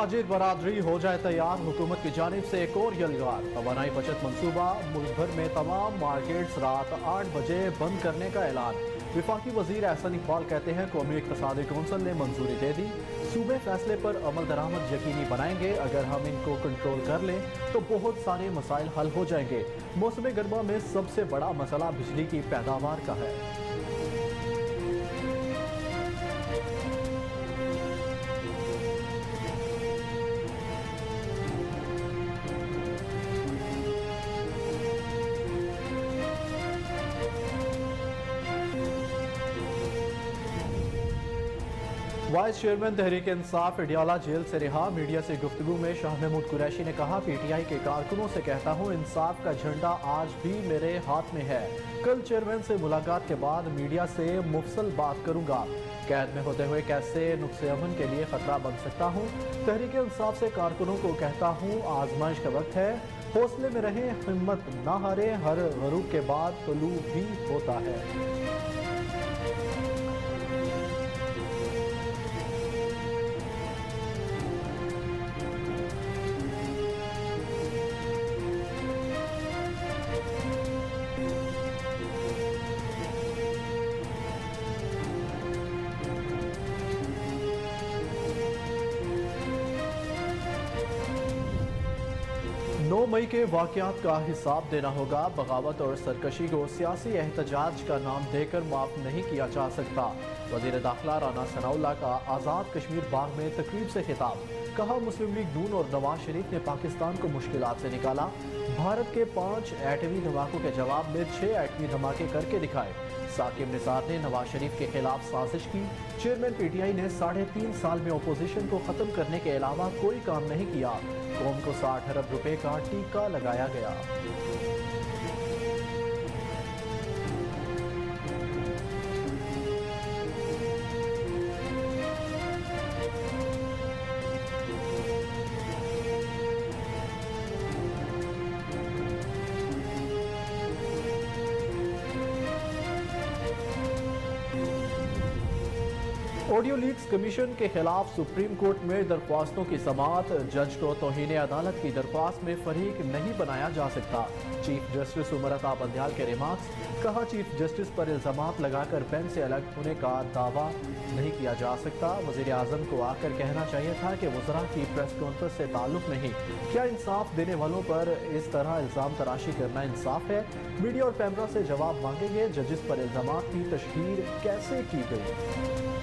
ताजिर बरादरी हो जाए तैयार, हुकूमत की जानिब से एक और यलगार। तवानाई बचत मंसूबा, मुल्क भर में तमाम मार्केट्स रात 8 बजे बंद करने का ऐलान। विफाकी वजीर एहसन इकबाल कहते हैं कौमी इक़्तिसादी कौंसिल ने मंजूरी दे दी, सूबे फैसले पर अमल दरामद यकीनी बनाएंगे। अगर हम इनको कंट्रोल कर लें तो बहुत सारे मसाइल हल हो जाएंगे। मौसम गर्मा में सबसे बड़ा मसला बिजली की पैदावार का है। Vice chairman Tehreek Insaf Adiala jail से रिहा। मीडिया से गुफ्तगू में शाह महमूद कुरैशी ने कहा, PTI के कारकुनों से कहता हूँ इंसाफ का झंडा आज भी मेरे हाथ में है। कल चेयरमैन से मुलाकात के बाद मीडिया से मुफसल बात करूंगा। कैद में होते हुए कैसे नुक्से अमन के लिए खतरा बन सकता हूँ। तहरीक इंसाफ से कारकुनों को कहता हूँ आजमाइश का वक्त है, हौसले में रहें, हिम्मत ना हारे। हर गरूब के बाद तुलू भी होता है। नौ मई के वाक़यात का हिसाब देना होगा। बगावत और सरकशी को सियासी एहतजाज का नाम देकर माफ नहीं किया जा सकता। वज़ीर दाखिला राना सनाउल्लाह का आज़ाद कश्मीर बाग में तकरीब से खिताब। कहा, मुस्लिम लीग नून और नवाज शरीफ ने पाकिस्तान को मुश्किलात से निकाला। भारत के 5 एटमी धमाकों के जवाब में 6 एटमी धमाके करके दिखाए। साकिब निसार ने नवाज शरीफ के खिलाफ साजिश की। चेयरमैन PTI ने 3.5 साल में अपोजिशन को खत्म करने के अलावा कोई काम नहीं किया। कौम को 60 अरब रुपए का टीका लगाया गया। 'ऑडियो लीक्स कमीशन के खिलाफ सुप्रीम कोर्ट में दरख्वास्तों की समाअत। जज को तौहीन अदालत की दरख्वास्त में फरीक नहीं बनाया जा सकता। चीफ जस्टिस उमर अता बंदयाल के रिमार्क्स। कहा, चीफ जस्टिस पर इल्जामात लगाकर बेंच से अलग होने का दावा नहीं किया जा सकता। वज़ीर आज़म को आकर कहना चाहिए था कि वज़रा की प्रेस कॉन्फ्रेंस से ताल्लुक नहीं। क्या इंसाफ देने वालों पर इस तरह इल्ज़ाम तराशी करना इंसाफ है? मीडिया और पैमरा से जवाब मांगेंगे। जजिस पर इल्जामात की तशहीर कैसे की गई?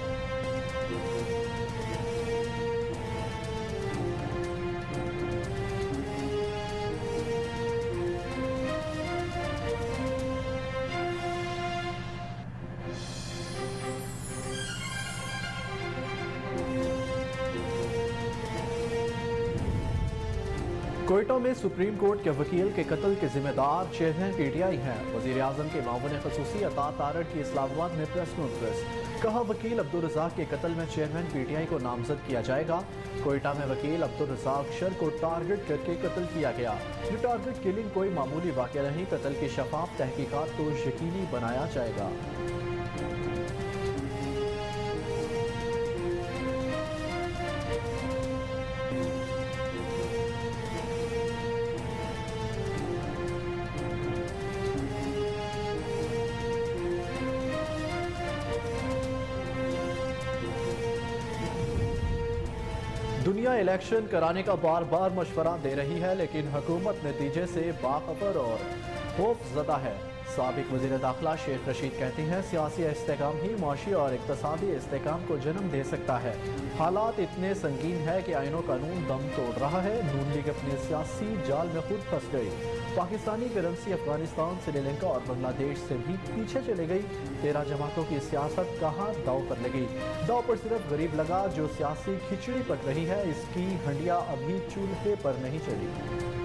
कोयटा में सुप्रीम कोर्ट के वकील के कत्ल के जिम्मेदार चेयरमैन PTI हैं। वज़ीर आज़म के मामून ख़ुसूसी अता तारड़ की इस्लामाबाद में प्रेस कॉन्फ्रेंस। कहा, वकील अब्दुल रज़ाक के कत्ल में चेयरमैन PTI को नामजद किया जाएगा। कोयटा में वकील अब्दुल रज़ाक शर को टारगेट करके कत्ल किया गया। ये टारगेट किलिंग कोई मामूली वाक़या नहीं। कत्ल की शफाफ तहकीकात को यकीनी बनाया जाएगा। दुनिया इलेक्शन कराने का बार बार मशवरा दे रही है, लेकिन हुकूमत नतीजे से बाखबर और खौफज़दा है। साबिक वज़ीर दाखिला शेख रशीद कहती हैं, सियासी इस्तेहकाम ही माशी और इक़्तिसादी इस्तेहकाम को जन्म दे सकता है। हालात इतने संगीन है कि आईनो कानून दम तोड़ रहा है। नून लीग अपने सियासी जाल में खुद फंस गई। पाकिस्तानी करेंसी अफगानिस्तान, श्रीलंका और बांग्लादेश से भी पीछे चले गई। 13 जमातों की सियासत कहाँ दाव पर लगी? दाव पर सिर्फ गरीब लगा जो सियासी खिचड़ी पक रही है। इसकी हंडिया अभी चूल्हे पर नहीं चली।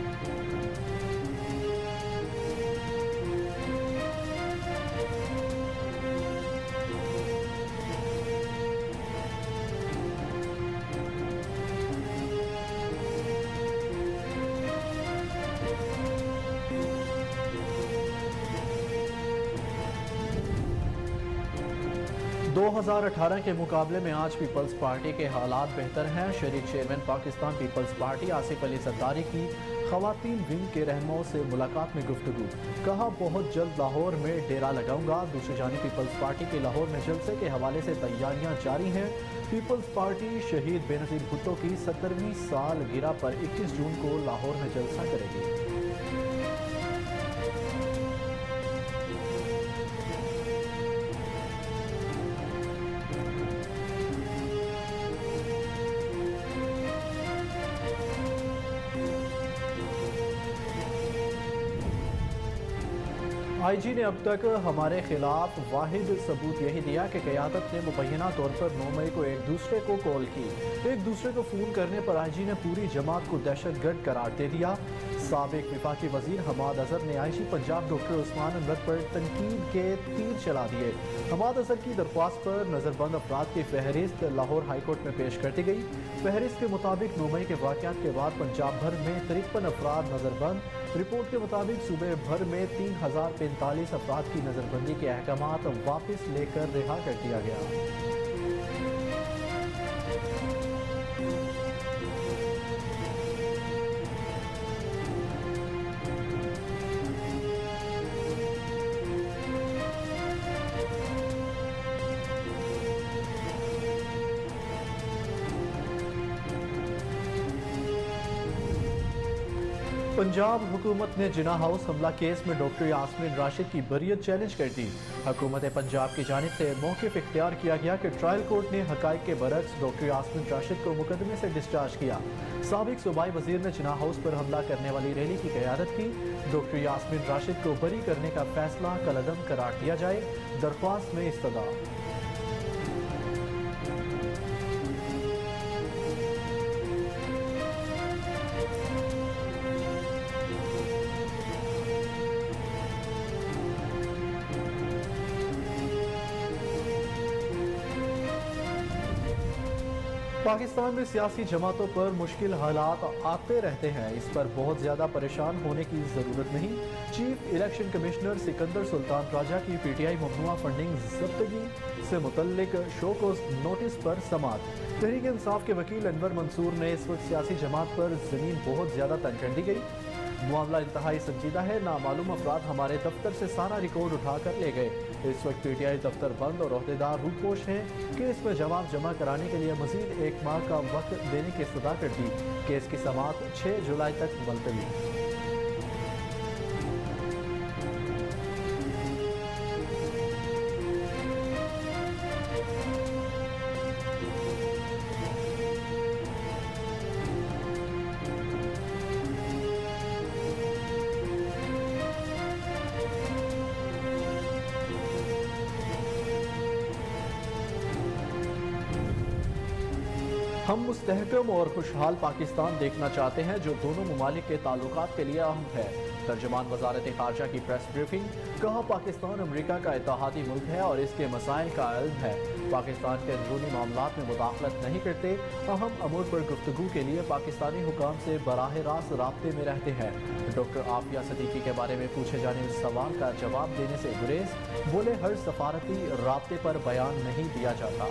2018 के मुकाबले में आज पीपल्स पार्टी के हालात बेहतर हैं। शरीक chairman Pakistan Peoples Party Asif Ali Zardari की खवातीन विंग के रहनुमाओं से मुलाकात में गुफ्तगू। कहा, बहुत जल्द लाहौर में डेरा लगाऊंगा। दूसरी जानिब पीपल्स पार्टी के लाहौर में जलसे के हवाले से तैयारियां जारी हैं। पीपल्स पार्टी शहीद बेनज़ीर भुट्टो की 70वीं सालगिरह पर 21 जून को लाहौर में जलसा करेगी। IG ने अब तक हमारे खिलाफ वाहिद सबूत यही दिया कि क़यादत ने मुबैना तौर पर 9 मई को एक दूसरे को कॉल की। एक दूसरे को फ़ोन करने पर IG ने पूरी जमात को दहशतगर्द करार दे दिया। साबिक विफाकी वज़ीर हमाद अज़हर ने IG पंजाब डॉक्टर उस्मान अनवर पर तनकीद के तीर चला दिए। हमाद अज़हर की दरख्वास्त पर नज़रबंद अफराद की फहरिस्त लाहौर हाईकोर्ट में पेश कर दी गई। फहरिस्त के मुताबिक 9 मई के वाक़यात के बाद पंजाब भर में 53 अफराद नज़रबंद। रिपोर्ट के मुताबिक सूबे भर में 3045 अफराद की नज़रबंदी के अहकामात वापस लेकर रिहा कर दिया गया। पंजाब हुकूमत ने जिना हाउस हमला केस में डॉक्टर यास्मीन राशिद की बरियत चैलेंज कर दी। हुकूमत पंजाब की जानिब से मौक़िफ़ इख्तियार किया गया कि ट्रायल कोर्ट ने हक़ाइक़ के बरक्स डॉक्टर यास्मीन राशिद को मुकदमे से डिस्चार्ज किया। साबिक सूबाई वज़ीर ने जिना हाउस पर हमला करने वाली रैली की क़यादत की। डॉक्टर यास्मीन राशिद को बरी करने का फैसला कलअदम करार दिया जाए। दरख्वास्त में इस्तदा। पाकिस्तान में सियासी जमातों पर मुश्किल हालात आते रहते हैं, इस पर बहुत ज़्यादा परेशान होने की ज़रूरत नहीं। Chief election commissioner Sikandar Sultan Raja की PTI ममनुआ फंडिंग जब्तगी से मुतल्लिक शोकोज नोटिस पर समात। तहरीक इंसाफ के वकील अनवर मंसूर ने इस वक्त सियासी जमात पर ज़मीन बहुत ज़्यादा तंग कर दी गई। मामला इंतहाई संजीदा है। नामालूम अफराद हमारे दफ्तर से सारा रिकॉर्ड उठा कर ले गए। इस वक्त PTI दफ्तर बंद और अहदेदार रूपोश हैं। केस में जवाब जमा कराने के लिए मजीद 1 माह का वक्त देने की इस्तदा कर दी। केस की समाअत 6 जुलाई तक मुलतवी। हम मुस्तहकम और खुशहाल पाकिस्तान देखना चाहते हैं जो दोनों ममालिक के ताल्लुकात के लिए अहम है। तर्जमान वजारत खारजा की प्रेस ब्रीफिंग। कहा, पाकिस्तान अमरीका का इत्तेहादी मुल्क है और इसके मसाइल का इल्म है। पाकिस्तान के अंदरूनी मामलात में मुदाखलत नहीं करते। अहम अमूर पर गुफ्तगू के लिए पाकिस्तानी हुकाम से बराह रास्त राब्ते में रहते हैं। डॉक्टर आफिया सदीकी के बारे में पूछे जाने वाले सवाल का जवाब देने से गुरेज। बोले, हर सफारती राब्ते पर बयान नहीं दिया जाता।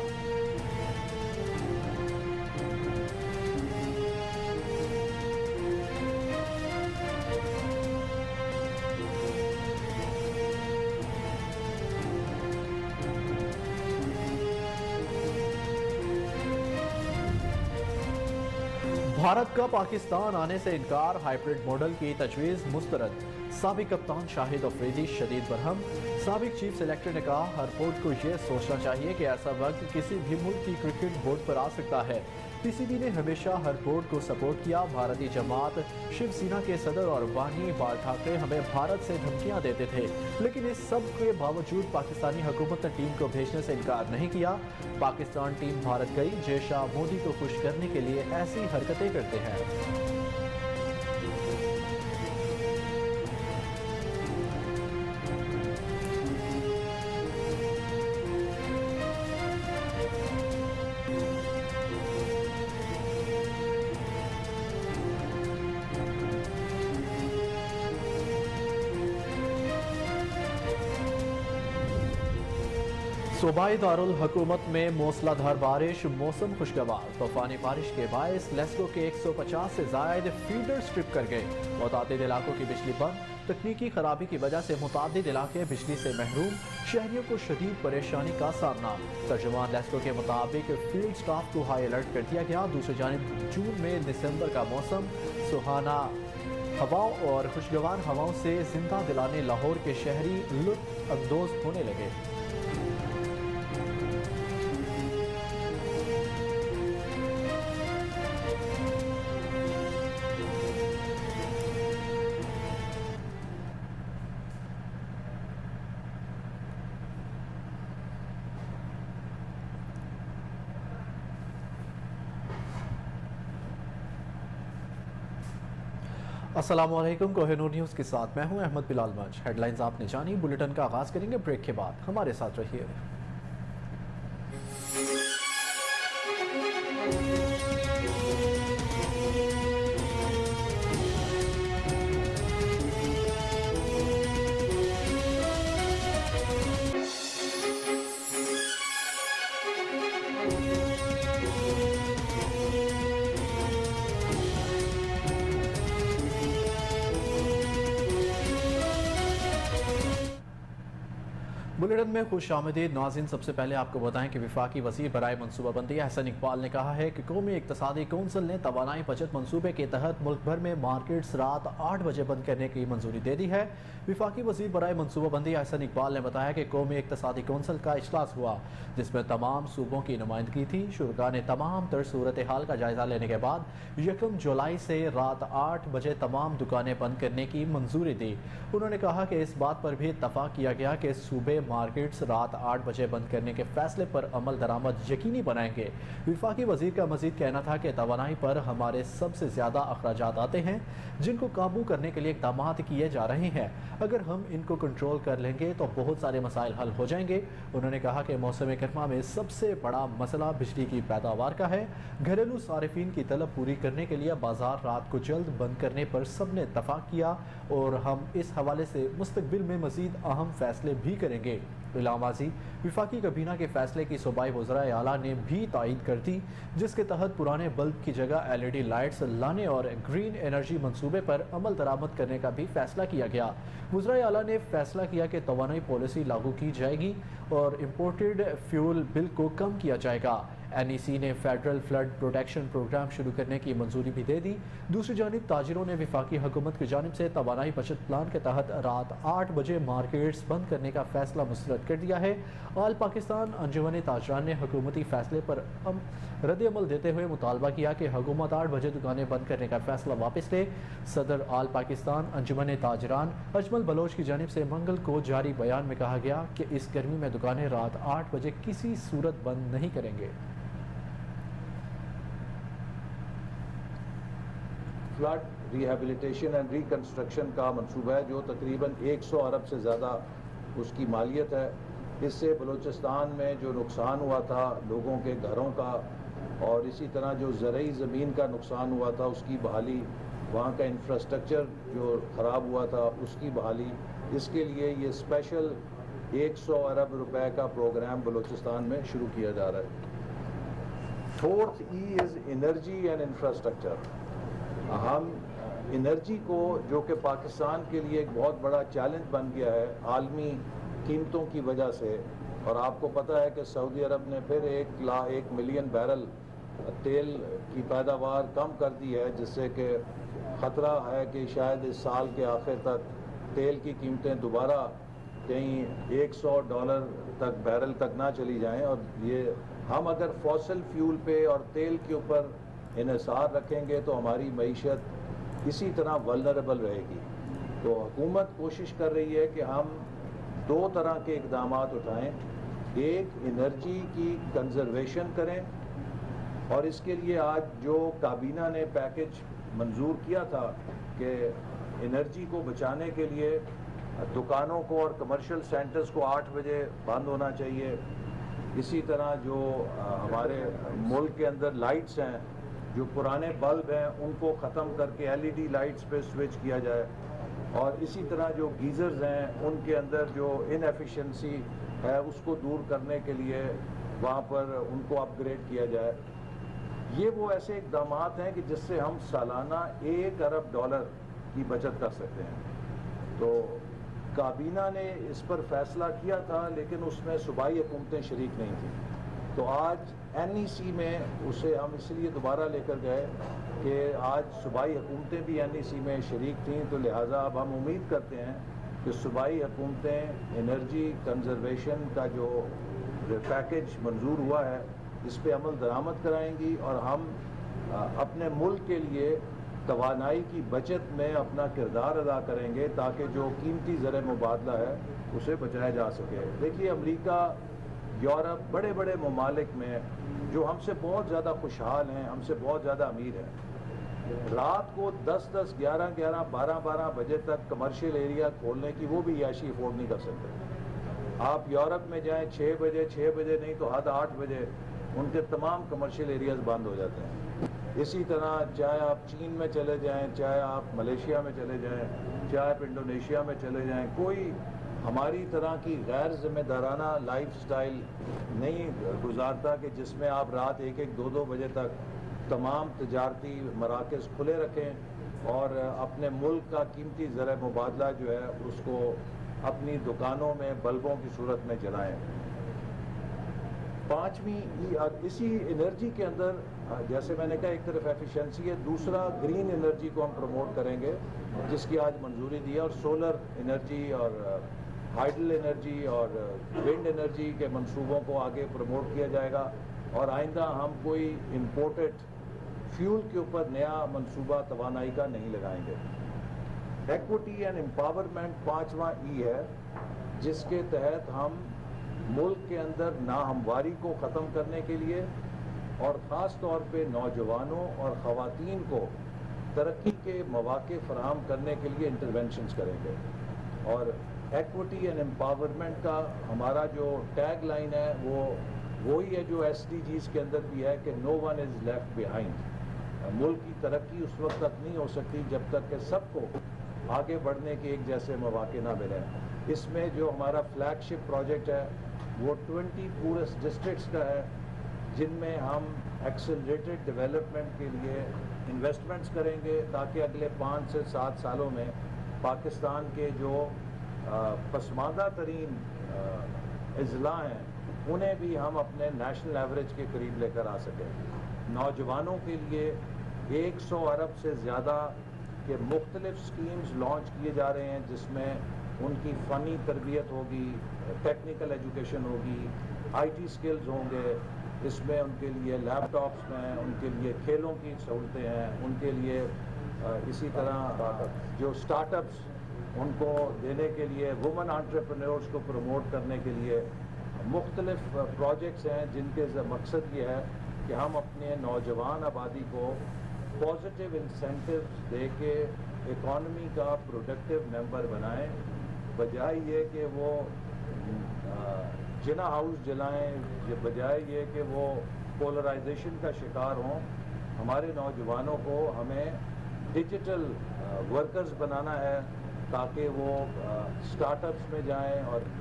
भारत का पाकिस्तान आने से इनकार। हाइब्रिड मॉडल की तजवीज़ मुस्तरद। साबिक कप्तान शाहिद अफरीदी शदीद बरहम। साबिक चीफ सेलेक्टर ने कहा, हर बोर्ड को यह सोचना चाहिए कि ऐसा वक्त किसी भी मुल्क की क्रिकेट बोर्ड पर आ सकता है। PCB ने हमेशा हर बोर्ड को सपोर्ट किया। भारतीय जमात, शिवसेना के सदर और बानी बाल ठाकरे हमें भारत से धमकियां देते थे, लेकिन इस सब के बावजूद पाकिस्तानी हुकूमत ने टीम को भेजने से इनकार नहीं किया। पाकिस्तान टीम भारत गई। जय शाह मोदी को खुश करने के लिए ऐसी हरकतें करते हैं। सूबाई दारुल हुकूमत में मूसलाधार बारिश, मौसम खुशगवार। तूफानी बारिश के बायस लेस्को के 150 से जायद फीडर स्ट्रिप कर गए। मुतादिद इलाकों की बिजली बंद। तकनीकी खराबी की वजह से मुतादिद इलाके बिजली से महरूम। शहरियों को शदीद परेशानी का सामना। तर्जुमान लेस्को के मुताबिक फील्ड स्टाफ को हाई अलर्ट कर दिया गया। दूसरी जानिब जून में दिसंबर का मौसम सुहाना हवाओं और खुशगवार हवाओं से जिंदा दिलाने लाहौर के शहरी लुत्फ अंदोज होने लगे। अस्सलामुअलैकुम, कोहिनूर न्यूज़ के साथ मैं हूं अहमद बिलाल मज। हेडलाइंस आपने जानी, बुलेटिन का आगाज़ करेंगे ब्रेक के बाद। हमारे साथ रहिए। बुलेटिन में खुश आमदीद नाज़रीन। सबसे पहले आपको बताएं कि वफाकी वज़ीर बराए मनसूबाबंदी अहसन इकबाल ने कहा है कि कौमी इक़्तिसादी कौंसिल ने तवानाई बचत मनसूबे के तहत मुल्क भर में मार्केट्स रात 8 बजे बंद करने की मंजूरी दे दी है। वफाकी वज़ीर बराए मनसूबाबंदी अहसन इकबाल ने बताया कि कौमी इक़्तिसादी कौंसिल का इजलास हुआ जिसमें तमाम सूबों की नुमाइंदगी थी। शुरा ने तमाम तर सूरत हाल का जायज़ा लेने के बाद 1 जुलाई से रात 8 बजे तमाम दुकानें बंद करने की मंजूरी दी। उन्होंने कहा कि इस बात पर भी इत्तफाक किया गया कि सूबे मार्केट्स रात 8 बजे बंद करने के फैसले पर अमल दरामद यकीनी बनाएंगे। वफाकी वजीर का मजीद कहना था कि तवानाई पर हमारे सबसे ज़्यादा अखराजात आते हैं जिनको काबू करने के लिए इक़दाम किए जा रहे हैं। अगर हम इनको कंट्रोल कर लेंगे तो बहुत सारे मसाइल हल हो जाएंगे। उन्होंने कहा कि मौसम गर्मा में सबसे बड़ा मसला बिजली की पैदावार का है। घरेलू सारिफीन की तलब पूरी करने के लिए बाजार रात को जल्द बंद करने पर सब ने इत्तफाक किया और हम इस हवाले से मुस्तकबिल में मजीद अहम फैसले भी करेंगे। इलामाजी विफाकी कबीना के फैसले की सूबाई वज़राए आला ने भी तायद कर दी जिसके तहत पुराने बल्ब की जगह LED लाइट्स लाने और ग्रीन एनर्जी मंसूबे पर अमल दरामद करने का भी फैसला किया गया। वज़राए आला ने फैसला किया कि तवानाई पॉलिसी लागू की जाएगी और इम्पोर्टेड फ्यूल बिल को कम किया जाएगा। NEC ने फेडरल फ्लड प्रोटेक्शन प्रोग्राम शुरू करने की मंजूरी भी दे दी। दूसरी जानिब ताजिरों ने वफाकी हुकूमत की जानिब से तवानाई बचत प्लान के तहत रात 8 बजे मार्केट्स बंद करने का फैसला मुस्तरद कर दिया है। आल पाकिस्तान अंजुमन ताजरान ने हुकूमती फैसले पर रद्द-ए-अमल देते हुए मुतालबा किया कि हुकूमत 8 बजे दुकानें बंद करने का फैसला वापस ले। सदर आल पाकिस्तान अंजुमन ताजरान अजमल बलोच की जानिब से मंगल को जारी बयान में कहा गया कि इस गर्मी में दुकानें रात 8 बजे किसी सूरत बंद नहीं करेंगे। फ्लड रिहेबिलिटेशन एंड रिकन्स्ट्रक्शन का मंसूबा है जो तकरीबन 100 अरब से ज़्यादा उसकी मालियत है। इससे बलूचिस्तान में जो नुकसान हुआ था लोगों के घरों का और इसी तरह जो ज़रई ज़मीन का नुकसान हुआ था उसकी बहाली, वहाँ का इंफ्रास्ट्रक्चर जो ख़राब हुआ था उसकी बहाली, इसके लिए ये स्पेशल 100 अरब रुपए का प्रोग्राम बलूचिस्तान में शुरू किया जा रहा है। 4th E is energy and infrastructure. हम एनर्जी को जो कि पाकिस्तान के लिए एक बहुत बड़ा चैलेंज बन गया है आलमी कीमतों की वजह से, और आपको पता है कि सऊदी अरब ने फिर 1 मिलियन बैरल तेल की पैदावार कम कर दी है जिससे कि ख़तरा है कि शायद इस साल के आखिर तक तेल की कीमतें दोबारा कहीं $100 तक बैरल तक ना चली जाएं। और ये हम अगर फॉसिल फ्यूल पे और तेल के ऊपर इन्हिसार रखेंगे तो हमारी मईशत इसी तरह वल्नरेबल रहेगी। तो हुकूमत कोशिश कर रही है कि हम 2 तरह के इक़दाम उठाएं। एक, एनर्जी की कंजर्वेशन करें और इसके लिए आज जो काबीना ने पैकेज मंजूर किया था कि एनर्जी को बचाने के लिए दुकानों को और कमर्शियल सेंटर्स को 8 बजे बंद होना चाहिए। इसी तरह जो हमारे मुल्क के अंदर लाइट्स हैं, जो पुराने बल्ब हैं उनको ख़त्म करके LED लाइट्स पे स्विच किया जाए। और इसी तरह जो गीज़र्स हैं उनके अंदर जो इनएफिशिएंसी है उसको दूर करने के लिए वहाँ पर उनको अपग्रेड किया जाए। ये वो ऐसे इकदाम हैं कि जिससे हम सालाना $1 अरब की बचत कर सकते हैं। तो काबीना ने इस पर फैसला किया था, लेकिन उसमें सूबाई हुकूमतें शरीक नहीं थी। तो आज NEC में उसे हम इसलिए दोबारा लेकर गए कि आज सूबाई हुकूमतें भी NEC में शरीक थीं, तो लिहाजा अब हम उम्मीद करते हैं कि सूबाई हुकूमतें एनर्जी कंजर्वेशन का जो पैकेज मंजूर हुआ है इस पर अमल दरामद कराएंगी और हम अपने मुल्क के लिए तवानाई की बचत में अपना किरदार अदा करेंगे ताकि जो कीमती ज़र मुबादला है उसे बचाया जा सके। देखिए, अमेरिका, यूरोप, बड़े बड़े ममालिक में जो हमसे बहुत ज़्यादा खुशहाल हैं, हमसे बहुत ज़्यादा अमीर हैं, रात को 10-10, 11-11, 12-12 बजे तक कमर्शियल एरिया खोलने की वो भी याशी अफोर्ड नहीं कर सकते। आप यूरोप में जाएं 6 बजे नहीं तो हद 8 बजे उनके तमाम कमर्शियल एरियाज बंद हो जाते हैं। इसी तरह चाहे आप चीन में चले जाएं, चाहे आप मलेशिया में चले जाएं, चाहे आप इंडोनेशिया में चले जाएं, कोई हमारी तरह की गैर जिम्मेदाराना लाइफस्टाइल नहीं गुजारता कि जिसमें आप रात 1-1, 2-2 बजे तक तमाम तजारती मराकज़ खुले रखें और अपने मुल्क का कीमती ज़र मुबादला जो है उसको अपनी दुकानों में बल्बों की सूरत में जलाएं। पांचवी, इसी एनर्जी के अंदर जैसे मैंने कहा, एक तरफ एफिशिएंसी है, दूसरा ग्रीन एनर्जी को हम प्रमोट करेंगे जिसकी आज मंजूरी दी है, और सोलर एनर्जी और हाइडल एनर्जी और विंड एनर्जी के मंसूबों को आगे प्रमोट किया जाएगा। और आइंदा हम कोई इम्पोर्टेड फ्यूल के ऊपर नया मंसूबा तवानाई का नहीं लगाएंगे। एक्विटी एंड एम्पावरमेंट 5वां E है, जिसके तहत हम मुल्क के अंदर नाहमवारी को ख़त्म करने के लिए और ख़ास तौर पे नौजवानों और ख़वातीन को तरक्की के मौक़े फ़राहम करने के लिए इंटरवेंशंस करेंगे। और एक्विटी एंड एम्पावरमेंट का हमारा जो टैग लाइन है वो वही है जो SDGs के अंदर भी है कि no one is left behind. मुल्क की तरक्की उस वक्त तक नहीं हो सकती जब तक कि सबको आगे बढ़ने के एक जैसे मौक़े ना मिले। इसमें जो हमारा फ्लैगशिप प्रोजेक्ट है वो 20 टूरिस्ट डिस्ट्रिक्ट्स का है, जिनमें हम एक्सेलरेटेड डेवलपमेंट के लिए इन्वेस्टमेंट्स करेंगे ताकि अगले 5 से 7 सालों में पाकिस्तान के जो पसमानदा तरीन अजला हैं उन्हें भी हम अपने नेशनल एवरेज के करीब लेकर आ सकें। नौजवानों के लिए 100 अरब से ज़्यादा के मुख्तलिफ स्कीम्स लॉन्च किए जा रहे हैं, जिसमें उनकी फ़नी तरबियत होगी, टेक्निकल एजुकेशन होगी, IT स्किल्स होंगे, इसमें उनके लिए लैपटॉप्स हैं, उनके लिए खेलों की सहूलतें हैं, उनके लिए इसी तरह जो स्टार्टअप्स उनको देने के लिए, वुमेन एंटरप्रेन्योर्स को प्रमोट करने के लिए मुख्तलिफ प्रोजेक्ट्स हैं, जिनके मकसद ये है कि हम अपने नौजवान आबादी को पॉजिटिव इंसेंटिव्स दे के इकॉनमी का प्रोडक्टिव मेंबर बनाएं, बजाय ये कि वो जिना हाउस जलाएं, बजाय ये कि वो पोलराइजेशन का शिकार हों। हमारे नौजवानों को हमें डिजिटल वर्कर्स बनाना है ताकि वो स्टार्टअप्स में जाएं। और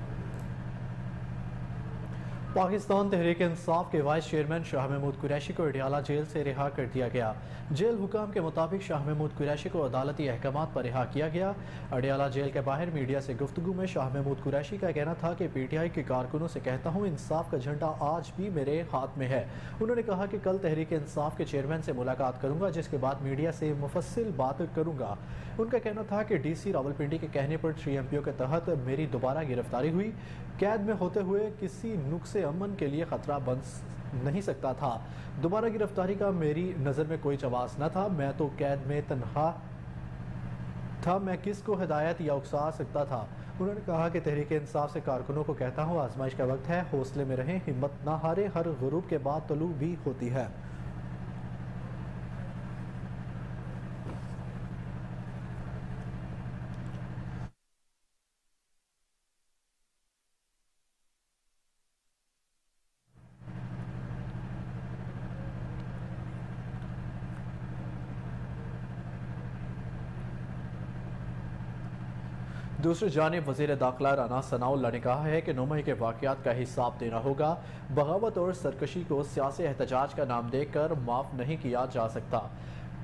पाकिस्तान तहरीक इंसाफ के वाइस चेयरमैन शाह महमूद कुरैशी को अडियाला जेल से रिहा कर दिया गया। जेल हुकाम के मुताबिक शाह महमूद कुरैशी को अदालती अहकामात पर रिहा किया गया। अडियाला जेल के बाहर मीडिया से गुफ्तगू में शाह महमूद कुरैशी का कहना था कि PTI के कारकुनों से कहता हूँ, इंसाफ का झंडा आज भी मेरे हाथ में है। उन्होंने कहा कि कल तहरीक इंसाफ के चेयरमैन से मुलाकात करूँगा, जिसके बाद मीडिया से मुफस्सिल बात करूँगा। उनका कहना था कि DC रावलपिंडी के कहने पर 3 MPO के तहत मेरी दोबारा गिरफ्तारी हुई। कैद में होते हुए किसी नुक्से अमन के लिए खतरा बन नहीं सकता था। दोबारा गिरफ्तारी का मेरी नज़र में कोई जवाब न था। मैं तो कैद में तन्हा था, मैं किसको हिदायत या उकसा सकता था। उन्होंने कहा कि तहरीक इंसाफ से कारकुनों को कहता हूँ, आजमाइश का वक्त है, हौसले में रहें, हिम्मत ना हारें, हर गुरूब के बाद तलू भी होती है। दूसरी जानिब वज़ीर दाखिला राना सनाउल्लाह ने कहा है कि 9 मई के वाक़यात का हिसाब देना होगा। बगावत और सरकशी को सियासी एहतजाज का नाम देकर माफ़ नहीं किया जा सकता।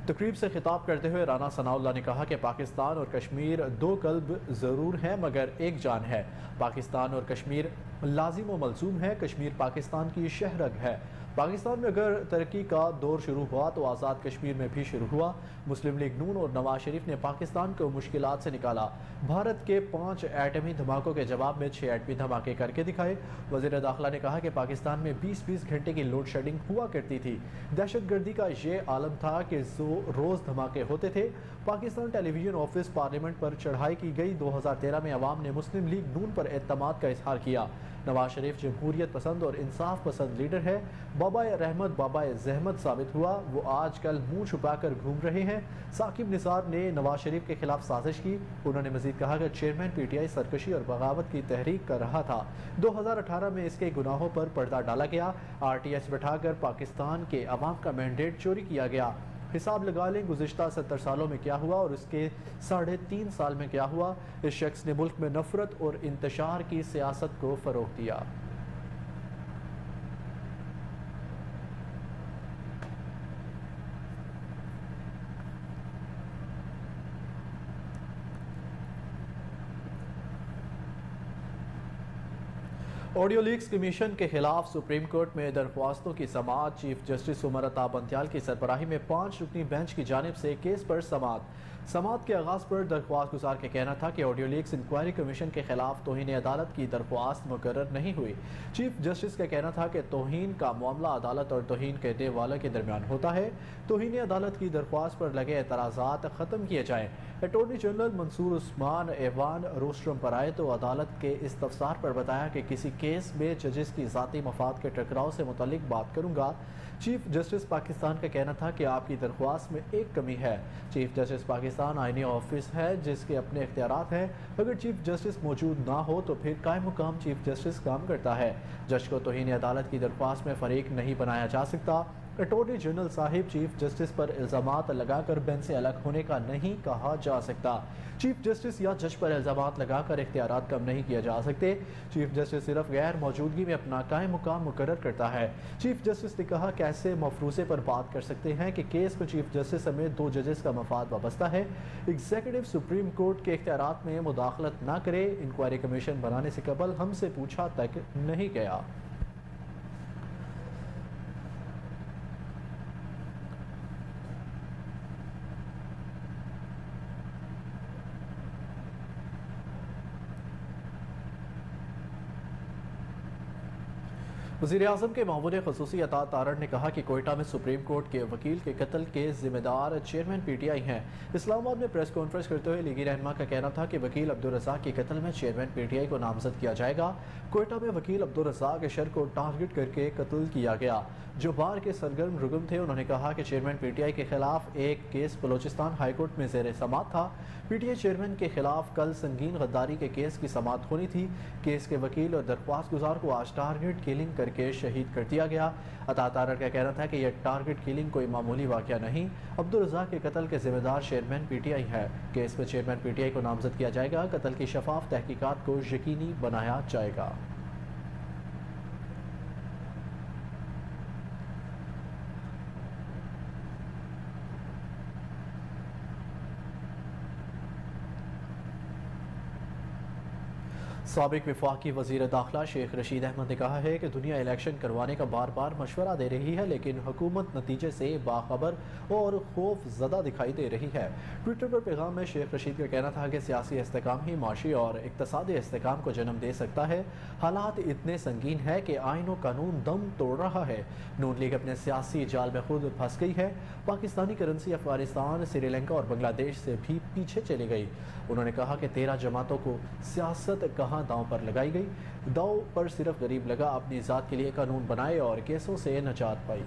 तकरीब से खिताब करते हुए राना सनाउल्लाह ने कहा कि पाकिस्तान और कश्मीर दो कल्ब ज़रूर हैं मगर एक जान है। पाकिस्तान और कश्मीर लाजिम व मलजूम है। कश्मीर पाकिस्तान की शहरग है। पाकिस्तान में अगर तरक्की का दौर शुरू हुआ तो आज़ाद कश्मीर में भी शुरू हुआ। मुस्लिम लीग नून और नवाज शरीफ ने पाकिस्तान को मुश्किलात से निकाला। भारत के 5 एटमी धमाकों के जवाब में 6 एटमी धमाके करके दिखाए। वज़ीर दाखिला ने कहा कि पाकिस्तान में 20-20 घंटे की लोड शेडिंग हुआ करती थी। दहशतगर्दी का ये आलम था कि रोज़ धमाके होते थे। पाकिस्तान टेलीविजन ऑफिस पार्लियामेंट पर चढ़ाई की गई। 2013 में अवाम ने मुस्लिम लीग नून पर एतमाद का इजहार किया। नवाज शरीफ जमहूरियत पसंद और इंसाफ पसंद लीडर है। बाबाए रहमत बाबाए जहमत साबित हुआ। वो आजकल मुंह छुपाकर घूम रहे हैं। साकिब निसार ने नवाज शरीफ के खिलाफ साजिश की। उन्होंने मजीद कहा कि चेयरमैन पीटीआई सरकशी और बगावत की तहरीक कर रहा था। 2018 में इसके गुनाहों पर पर्दा डाला गया। RTS बैठाकर पाकिस्तान के अवाम का मैंडेट चोरी किया गया। हिसाब लगा लें गुज़िश्ता 70 सालों में क्या हुआ और उसके 3.5 साल में क्या हुआ। इस शख्स ने मुल्क में नफरत और इंतशार की सियासत को फ़रोग़ दिया। ऑडियो लीक्स कमीशन के खिलाफ सुप्रीम कोर्ट में दरख्वास्तों की समाअत। चीफ जस्टिस उमर अता बंतियाल की सरबराही में 5 रुकनी बेंच की जानिब से केस पर समाअत के आगाज़ पर दरख्वास्त गुजार का कहना था कि ऑडियो लीक्स इंक्वायरी कमीशन के खिलाफ तौहीन अदालत की दरख्वास्त मुकर्रर नहीं हुई। चीफ जस्टिस का कहना था कि तौहीन का मामला अदालत और तौहीन करने वाले के दरमियान होता है। तौहीन अदालत की दरख्वास्त पर लगे एतराज़ात ख़त्म किए जाएँ। अटॉर्नी जनरल मंसूर उस्मान ऐवान रोस्ट्रम पर आए तो अदालत के इस्तफसार पर बताया कि किसी केस में जजेस की ज़ाती मफाद के टकराव से मुतल्लिक बात करूँगा। चीफ जस्टिस पाकिस्तान का कहना था कि आपकी दरख्वास्त में एक कमी है। चीफ जस्टिस पाकिस्तान आईनी ऑफिस है जिसके अपने इख्तियारात हैं। अगर चीफ जस्टिस मौजूद ना हो तो फिर कायम मुकाम चीफ जस्टिस काम करता है। जज को तौहीन अदालत की दरख्वास्त में फरीक नहीं बनाया जा सकता। Attorney general Sahib chief justice पर इल्ज़ामात लगाकर बेंच से अलग होने का नहीं कहा जा सकता। चीफ जस्टिस या जज पर इल्ज़ामात लगाकर इख्तियारात कम नहीं किए जा सकते। चीफ जस्टिस सिर्फ गैर मौजूदगी में अपना कायम मुकाम मुकर्रर करता है। चीफ जस्टिस ने कहा कैसे मफरूज़े पर बात कर सकते हैं कि केस को चीफ जस्टिस समेत 2 जजेस का मफाद वाबस्ता है। एग्जीक्यूटिव सुप्रीम कोर्ट के इख्तियारात में मुदाखलत ना करे। इंक्वायरी कमीशन बनाने से कबल हमसे पूछा तक नहीं गया। वज़ीर-ए-आज़म के मामून ख़ुसूसी अता तारड़ ने कहा कि कोयटा में सुप्रीम कोर्ट के वकील के कत्ल के ज़िम्मेदार चेयरमैन PTI हैं। इस्लामाबाद में प्रेस कॉन्फ्रेंस करते हुए लीगी रहनुमा का कहना था कि वकील अब्दुल रज़ाक के कत्ल में चेयरमैन PTI को नामजद किया जाएगा। कोयटा में वकील अब्दुल रज़ाक अशर को टारगेट करके कत्ल किया गया जो बार के सरगर्म रुकन थे। उन्होंने कहा कि चेयरमैन PTI के खिलाफ एक केस बलोचिस्तान हाईकोर्ट में ज़ेर समाअत था। PTI चेयरमैन के खिलाफ कल संगीन गद्दारी के केस की समाअत होनी थी। केस के वकील और दरख्वास्त गुजार को आज टारगेट किलिंग करके शहीद कर दिया गया। अता तारड़ का कहना था कि यह टारगेट किलिंग कोई मामूली वाक़या नहीं। अब्दुल रज़ाक के कत्ल के ज़िम्मेदार चेयरमैन PTI है। केस में चेयरमैन PTI को नामजद किया जाएगा। कत्ल की शफाफ तहकीकात को यकीनी बनाया जाएगा। साबिक वफाकी वज़ीर दाखिला शेख रशीद अहमद ने कहा है कि दुनिया इलेक्शन करवाने का बार बार मशवरा दे रही है लेकिन हुकूमत नतीजे से बाखबर और खौफ ज़दा दिखाई दे रही है। ट्विटर पर पैगाम में शेख रशीद का कहना था कि सियासी इस्तेकाम ही माशी और इक़्तिसादी इस्तेकाम को जन्म दे सकता है। हालात इतने संगीन है कि आइन और कानून दम तोड़ रहा है। नून लीग अपने सियासी जाल में खुद फंस गई है। पाकिस्तानी करेंसी अफगानिस्तान, श्रीलंका और बांग्लादेश से भी पीछे चली गई। उन्होंने कहा कि 13 जमातों को सियासत कहाँ दांव पर लगाई गई। दांव पर सिर्फ गरीब लगा अपनी ज़ात के लिए कानून बनाए और केसों से नजात पाई।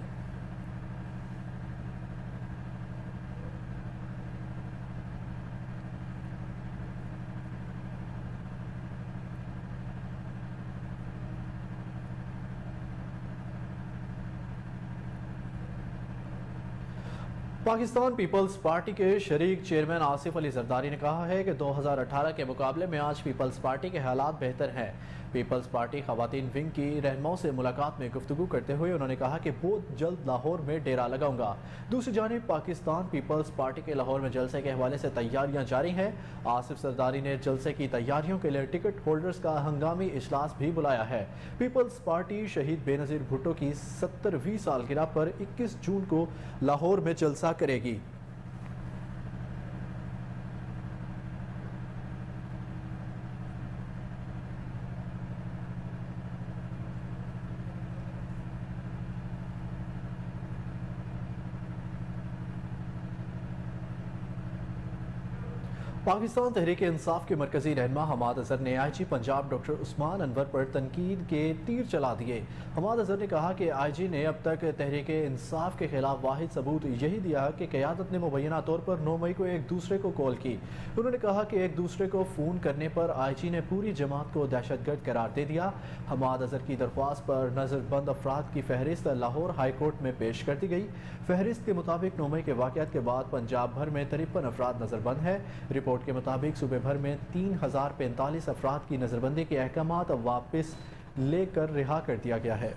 पाकिस्तान पीपल्स पार्टी के शरीक चेयरमैन आसिफ अली जरदारी ने कहा है कि 2018 के मुकाबले में आज पीपल्स पार्टी के हालात बेहतर हैं। पीपल्स पार्टी खवातीन विंग की रहनुमाओं से मुलाकात में गुफ्तगू करते हुए उन्होंने कहा कि बहुत जल्द लाहौर में डेरा लगाऊंगा। दूसरी जानिब पाकिस्तान पीपल्स पार्टी के लाहौर में जलसे के हवाले से तैयारियां जारी हैं। आसिफ जरदारी ने जलसे की तैयारियों के लिए टिकट होल्डर्स का हंगामी इजलास भी बुलाया है। पीपल्स पार्टी शहीद बेनज़ीर भुट्टो की 70वीं सालगिरह पर 21 जून को लाहौर में जलसा करेगी। पाकिस्तान तहरीक इंसाफ के मरकजी रहनुमा हमाद अजहर ने IG पंजाब डॉक्टर उस्मान अनवर पर तनकीद के तीर चला दिए। हमाद अजहर ने कहा कि IG ने अब तक तहरीक इंसाफ के खिलाफ वाहिद सबूत यही दिया कि क़यादत ने मुबैना तौर पर 9 मई को एक दूसरे को कॉल की। उन्होंने कहा कि एक दूसरे को फ़ोन करने पर IG ने पूरी जमात को दहशतगर्द करार दे दिया। हमाद अजहर की दरख्वास्त पर नज़रबंद अफराद की फहरिस्त लाहौर हाई कोर्ट में पेश कर दी गई। फहरिस्त के मुताबिक 9 मई के वाक़यात के बाद पंजाब भर में 53 अफराद नज़रबंद है। रिपोर्ट के मुताबिक सूबे भर में 3045 अफराद की नज़रबंदी के अहकामात वापस लेकर रिहा कर दिया गया है।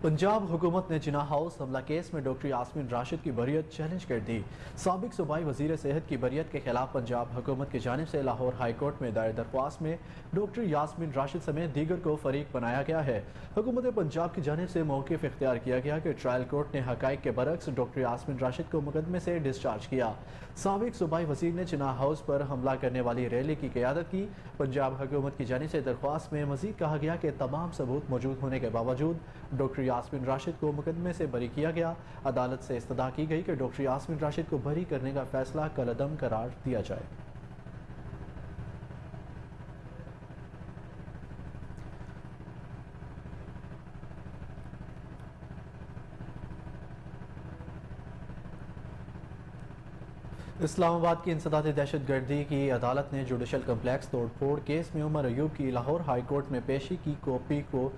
पंजाब हुकूमत ने जिना हाउस हमला केस में डॉक्टर यास्मीन राशिद की बरियत चैलेंज कर दी। साबिक सूबाई वजीर सेहत की बरियत के खिलाफ पंजाब हुकूमत की जानिब से लाहौर हाई कोर्ट में दायर दरख्वास्त में डॉक्टर यास्मीन राशिद समेत दीगर को फरीक बनाया गया है। हुकूमत पंजाब की जानिब से मौक़िफ़ इख्तियार किया गया कि ट्रायल कोर्ट ने हक़ाइक़ के बरक्स डॉक्टर यास्मीन राशिद को मुकदमे से डिस्चार्ज किया। साबिक सूबाई वजीर ने जिना हाउस पर हमला करने वाली रैली की क़यादत की। पंजाब हुकूमत की जानिब से दरख्वास्त में मज़ीद कहा गया कि तमाम सबूत मौजूद होने के बावजूद डॉक्टर यास्मीन राशिद को मुकदमे से बरी किया गया। अदालत से इस्तदा की गई कि डॉक्टर यास्मीन राशिद को बरी करने का फैसला कलअदम करार दिया जाए। इस्लामाबाद की इंसदादी दहशतगर्दी की अदालत ने जुडिशल कम्प्लेक्स तोड़फोड़ केस में उमर अयूब की लाहौर हाई कोर्ट में पेशी की कॉपी को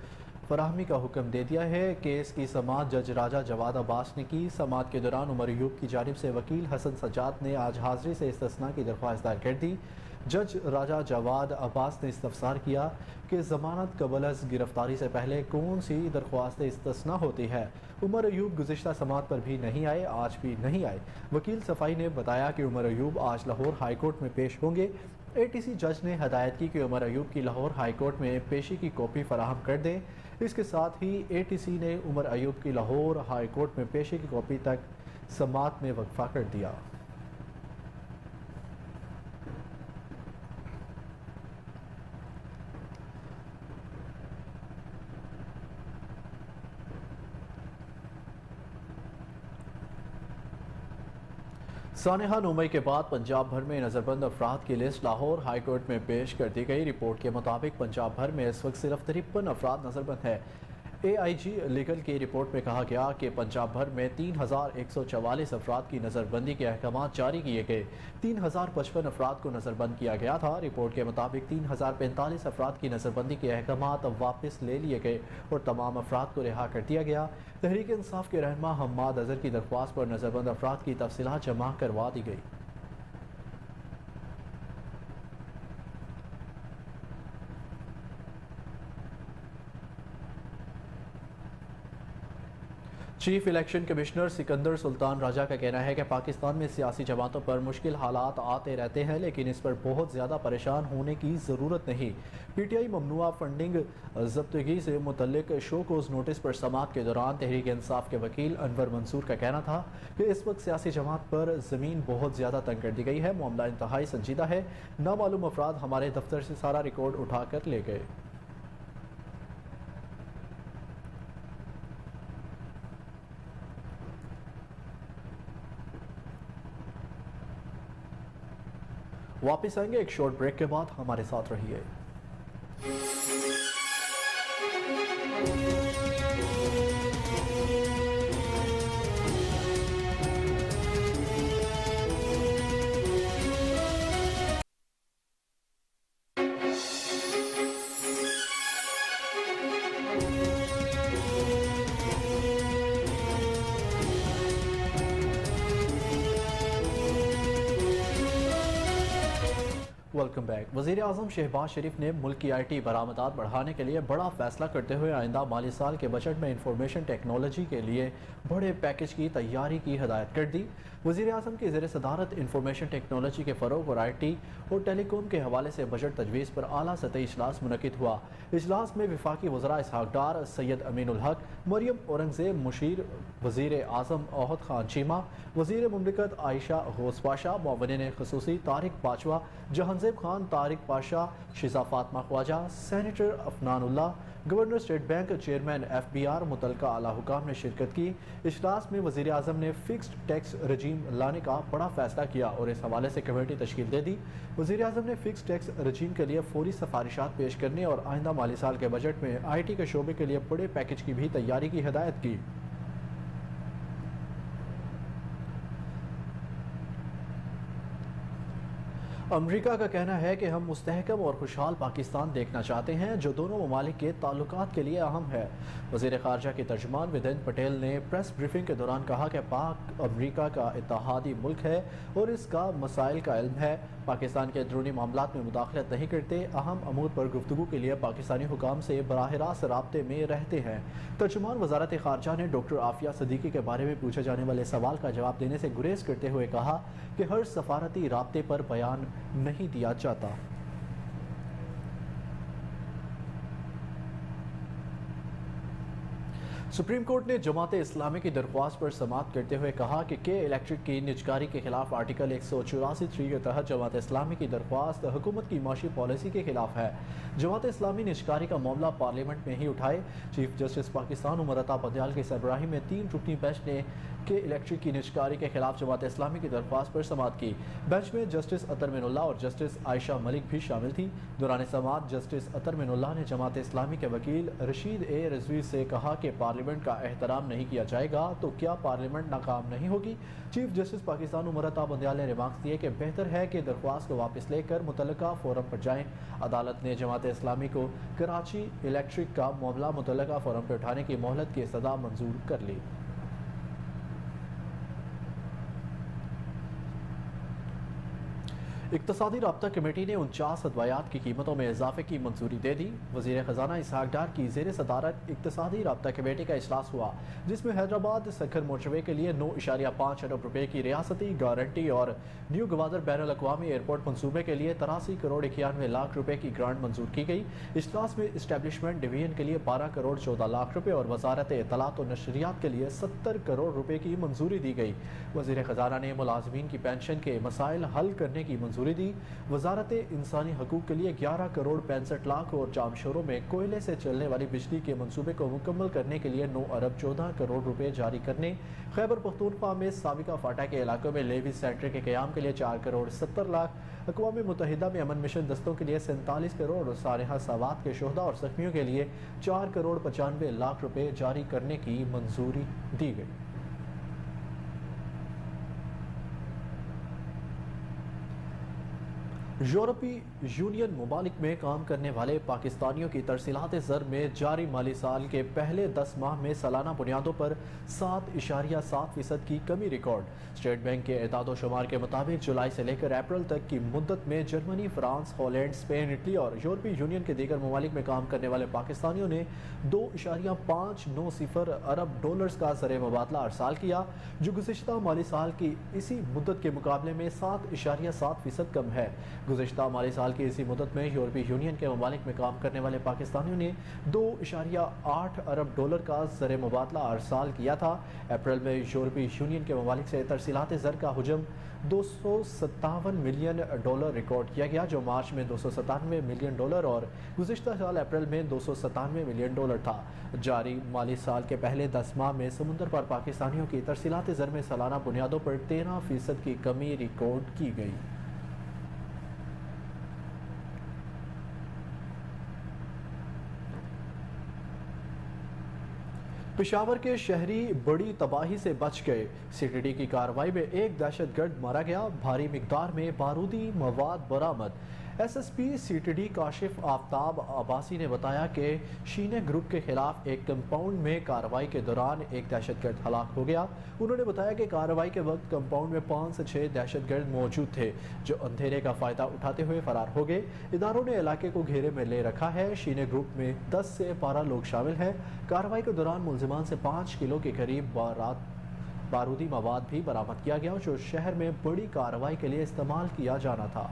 फराहमी का हुक्म दे दिया है। केस की समाअत जज राजा जवाद अब्बास ने की। समाअत के दौरान उमर अयूब की जानिब से वकील हसन सज्जाद ने आज हाजिरी से इस्तिस्ना की दरख्वास्त दायर कर दी। जज राजा जवाद अब्बास ने इस्तफसार किया कि ज़मानत कबल अज़ गिरफ्तारी से पहले कौन सी दरख्वास्त इस्तिस्ना होती है। उमर अयूब गुज़िश्ता समाअत पर भी नहीं आए, आज भी नहीं आए। वकील सफ़ाई ने बताया कि उमर अयूब आज लाहौर हाई कोर्ट में पेश होंगे। ATC जज ने हदायत की कि उमर अयूब की लाहौर हाई कोर्ट में पेशी की कॉपी फराहम कर दें। इसके साथ ही ATC ने उमर अयूब की लाहौर हाई कोर्ट में पेशी की कॉपी तक समाअत में वक्फा कर दिया। सानेहा 9 मई के बाद पंजाब भर में नज़रबंद अफराद की लिस्ट लाहौर हाई कोर्ट में पेश कर दी गई। रिपोर्ट के मुताबिक पंजाब भर में इस वक्त सिर्फ 53 अफराद नज़रबंद है। AIG लीगल की रिपोर्ट में कहा गया कि पंजाब भर में 3144 अफराद की नज़रबंदी के अहकामात जारी किए गए। 3055 अफराद को नज़रबंद किया गया था। रिपोर्ट के मुताबिक 3045 अफराद की नज़रबंदी के अहकामात वापस ले लिए गए और तमाम अफराद को रिहा कर दिया गया। तहरीक इंसाफ के रहनुमा हमाद अजहर की दरख्वास्त पर नज़रबंद अफराद की तफसीलात जमा करवा दी गई। Chief election commissioner Sikandar Sultan Raja का कहना है कि पाकिस्तान में सियासी जमातों पर मुश्किल हालात आते रहते हैं, लेकिन इस पर बहुत ज़्यादा परेशान होने की ज़रूरत नहीं। PTI ममनुआ फंडिंग जब्तगी से मुतल्लिक शो कोज़ नोटिस पर समाअत के दौरान तहरीक इंसाफ के वकील अनवर मंसूर का कहना था कि इस वक्त सियासी जमात पर ज़मीन बहुत ज़्यादा तंग कर दी गई है। मामला इंतहाई संजीदा है। नामालूम अफराद हमारे दफ्तर से सारा रिकॉर्ड उठा कर ले गए। वापस आएंगे एक शॉर्ट ब्रेक के बाद, हमारे साथ रहिए। Welcome back. वज़ीर आज़म शहबाज शरीफ ने मुल्क की IT बरामदात बढ़ाने के लिए बड़ा फैसला करते हुए आइंदा माली साल के बजट में इंफॉर्मेशन टेक्नोलॉजी के लिए बड़े पैकेज की तैयारी की हिदायत कर दी। वज़ीर आज़म की ज़ेर सदारत इंफॉर्मेशन टेक्नोलॉजी के फ़रोग और IT और टेलीकॉम के हवाले से बजट तजवीज़ पर आला सतही इजलास मुनक़िद हुआ। इजलास में वफाकी वज़रा इसहाक़ डार, सैयद अमीनुल हक, मरियम औरंगज़ेब मुशीर, वज़ीर आज़म ओहद खान चीमा, वज़ीर मुमलिकत आयशा गौस पाशा, मुअव्विन ख़ुसूसी Tariq Bajwa, Jahanzeb Khan, Tariq Pasha, Shiza Fatima Khawaja, senator Afnanullah, governor state bank, chairman FBR, मुतलका आला हुकाम ने शिरकत की। इजलास में वज़ीर आज़म ने फिक्स्ड टैक्स रजीम लाने का बड़ा फैसला किया और इस हवाले से कमेटी तश्कील दे दी। वज़ीर आज़म ने फिक्स्ड टैक्स रजीम के लिए फौरी सिफारिशात पेश करने और आइंदा माली साल के बजट में IT के शोबे के लिए बड़े पैकेज की भी तैयारी की हिदायत की। अमरीका का कहना है कि हम मुस्तहकम और खुशहाल पाकिस्तान देखना चाहते हैं जो दोनों ममालिक के ताल्लुकात के लिए अहम है। वज़ीर ख़ारजा के तर्जुमान विदेंद्र पटेल ने प्रेस ब्रीफिंग के दौरान कहा कि पाक अमरीका का इत्तेहादी मुल्क है और इसका मसाइल का इल्म है। पाकिस्तान के अंदरूनी मामलात में मुदाखलत नहीं करते, अहम अमूर पर गुफ्तगू के लिए पाकिस्तानी हुकाम से बराह रास्त राब्ते में रहते हैं। तर्जुमान वज़ारत ख़ारजा ने डॉक्टर आफिया सदीकी के बारे में पूछे जाने वाले सवाल का जवाब देने से गुरेज करते हुए कहा कि हर सफारती राब्ते पर बयान नहीं दिया जाता। सुप्रीम कोर्ट ने जमात इस्लामी की दरख्वास्त पर समाअत करते हुए कहा कि इलेक्ट्रिक की निजकारी के खिलाफ आर्टिकल 184(3) के तहत जमात इस्लामी की दरख्वास्त हुकूमत की माशी पॉलिसी के खिलाफ है। जमात इस्लामी निजकारी का मामला पार्लियामेंट में ही उठाए। चीफ जस्टिस पाकिस्तान उमर अता बंदियाल की सरबराही में 3 रुकनी बेंच ने इलेक्ट्रिक की निजकारी के खिलाफ जमात इस्लामी की दरख्वास्त पर समाअत की। बेंच में जस्टिस अतर मिनुल्लाह और जस्टिस आयशा मलिक भी शामिल थी। दौरान समाअत जस्टिस अतर मिनुल्लाह ने जमात इस्लामी के वकील रशीद ए रिजवी से कहा कि पार्लियामेंट का एहतराम नहीं किया जाएगा तो क्या पार्लियामेंट नाकाम नहीं होगी। चीफ जस्टिस पाकिस्तान उमर अता बंदियाल ने रिमार्क्स दिए कि बेहतर है कि दरख्वास्त को वापस लेकर मुतल्लका फोरम पर जाएं। अदालत ने जमात इस्लामी को कराची इलेक्ट्रिक का मामला मुतल्लका फोरम पर उठाने की मोहलत की सजा मंजूर कर ली। इक्तसादी राब्ता कमेटी ने 49 अदवायात की कीमतों में इजाफे की मंजूरी दे दी। वज़ीर ख़जाना इसहाक़ डार की ज़ेर सदारत इक्तसादी राब्ता कमेटी का इजलास हुआ, जिसमें हैदराबाद सखर मोटरवे के लिए 9.5 अरब रुपये की रियासती गारंटी और न्यू गवादर बैन अल-अक़वामी एयरपोर्ट मनसूबे के लिए 83 करोड़ 91 लाख रुपये की ग्रांट मंजूर की गई। इजलास में इस्टेब्लिशमेंट डिवीजन के लिए 12 करोड़ 14 लाख रुपये और वजारत इत्तलात और नशरियात के लिए 70 करोड़ रुपये की मंजूरी दी गई। वज़ीर ख़जाना ने मुलाजमीन की पेंशन के मसाइल हल करने की मंजूरी दी। वजारत इंसानी हकूक़ के लिए 11 करोड़ 65 लाख और जामशोरों में कोयले से चलने वाली बिजली के मंसूबे को मुकम्मल करने के लिए 9 अरब 14 करोड़ रुपए जारी करने। खैबर पख्तूनख्वा में साबिका फाटा के इलाकों में लेवी सेंटर के क़याम के लिए 4 करोड़ 70 लाख, अक़वाम मुत्तहिदा में अमन मिशन दस्तों के लिए 47 करोड़ और सारेहा सवात के शोहदा और ज़ख्मियों के लिए 4 करोड़ 95 लाख रुपए जारी करने की मंजूरी दी गई। यूरोपीय यूनियन ममालिक में काम करने वाले पाकिस्तानियों की तरसीलात ज़र में जारी माली साल के पहले 10 माह में सालाना बुनियादों पर 7.7% की कमी रिकॉर्ड। स्टेट बैंक के एदाद शुमार के मुताबिक जुलाई से लेकर अप्रैल तक की मुद्दत में Germany, France, Holland, Spain, Italy और यूरोपीय यूनियन के दीगर ममालिक में काम करने वाले पाकिस्तानियों ने 2.590 अरब डॉलर्स का ज़र मुबादला अरसाल किया, जो गुज़िश्ता माली साल की इसी मुद्दत के मुकाबले में 7.7% कम है। गुज़िश्ता माली साल की इसी मुद्दत में यूरोपीय यूनियन के ममालिक में काम करने वाले पाकिस्तानियों ने 2.8 अरब डॉलर का ज़र मुबादला अरसाल किया था। अप्रैल में यूरोपीय यूनियन के ममालिक से तरसीलात ज़र का हुजम 257 मिलियन डॉलर रिकॉर्ड किया गया, जो मार्च में 297 मिलियन डॉलर और गुज़िश्ता साल अप्रैल में 297 मिलियन डॉलर था। जारी माली साल के पहले 10 माह में समुद्र पर पाकिस्तानियों की तरसीलात ज़र में सालाना बुनियादों पर 13% की कमी रिकॉर्ड की गई। पेशावर के शहरी बड़ी तबाही से बच गए। सीटीडी की कार्रवाई में एक दहशतगर्द मारा गया। भारी मिकदार में बारूदी मवाद बरामद। एसएसपी सीटीडी काशिफ आफ्ताब अब्बासी ने बताया कि शीने ग्रुप के खिलाफ एक कंपाउंड में कार्रवाई के दौरान एक दहशतगर्द हलाक हो गया। उन्होंने बताया कि कार्रवाई के वक्त कंपाउंड में 5 से 6 दहशतगर्द मौजूद थे जो अंधेरे का फायदा उठाते हुए फरार हो गए। इदारों ने इलाके को घेरे में ले रखा है। शीने ग्रुप में 10 से 12 लोग शामिल हैं। कार्रवाई के दौरान मुलजिमान से 5 किलो के करीब बारूदी मवाद भी बरामद किया गया जो शहर में बड़ी कार्रवाई के लिए इस्तेमाल किया जाना था।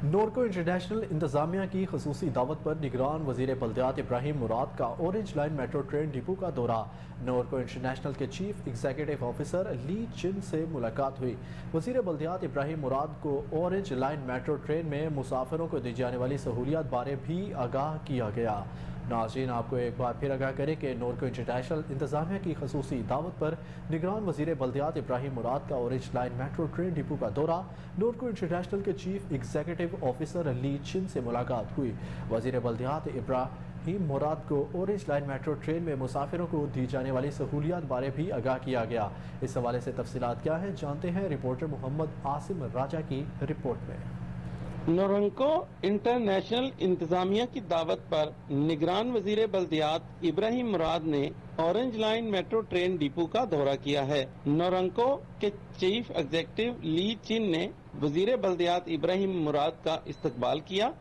नोरको इंटरनेशनल इंतजामिया की खसूसी दावत पर निगरान वजीर बल्दियात इब्राहिम मुराद का orange line metro train depot का दौरा। नोरको इंटरनेशनल के चीफ एग्जीक्यूटिव ऑफिसर ली चिन से मुलाकात हुई। वजीर बल्दियात इब्राहिम मुराद को ऑरेंज लाइन मेट्रो ट्रेन में मुसाफिरों को दी जाने वाली सहूलियात बारे भी आगाह किया गया। नाज़रीन, आपको एक बार फिर आगाह करें कि नोरको इंटरनेशनल इंतजामिया की खसूसी दावत पर निगरान वजीर बल्दियात इब्राहिम मुराद का orange line metro train depot का दौरा। नोरको इंटरनेशनल के चीफ एग्जीक्यूटिव ऑफिसर ली चिन से मुलाकात हुई। वजीर बल्दियात इब्राहिम मुराद को ऑरेंज लाइन मेट्रो ट्रेन में मुसाफिरों को दी जाने वाली सहूलियात बारे भी आगाह किया गया। इस हवाले से तफसीलात क्या हैं, जानते हैं रिपोर्टर मोहम्मद आसिम राजा की रिपोर्ट में। नोरको इंटरनेशनल इंतजामिया की दावत पर निगरान वजीर बल्दियात इब्राहिम मुराद ने orange line metro train depot का दौरा किया है। नोरको के चीफ एग्जीक्यूटिव ली चिन ने वजीर बल्दियात इब्राहिम मुराद का इस्तकबाल किया।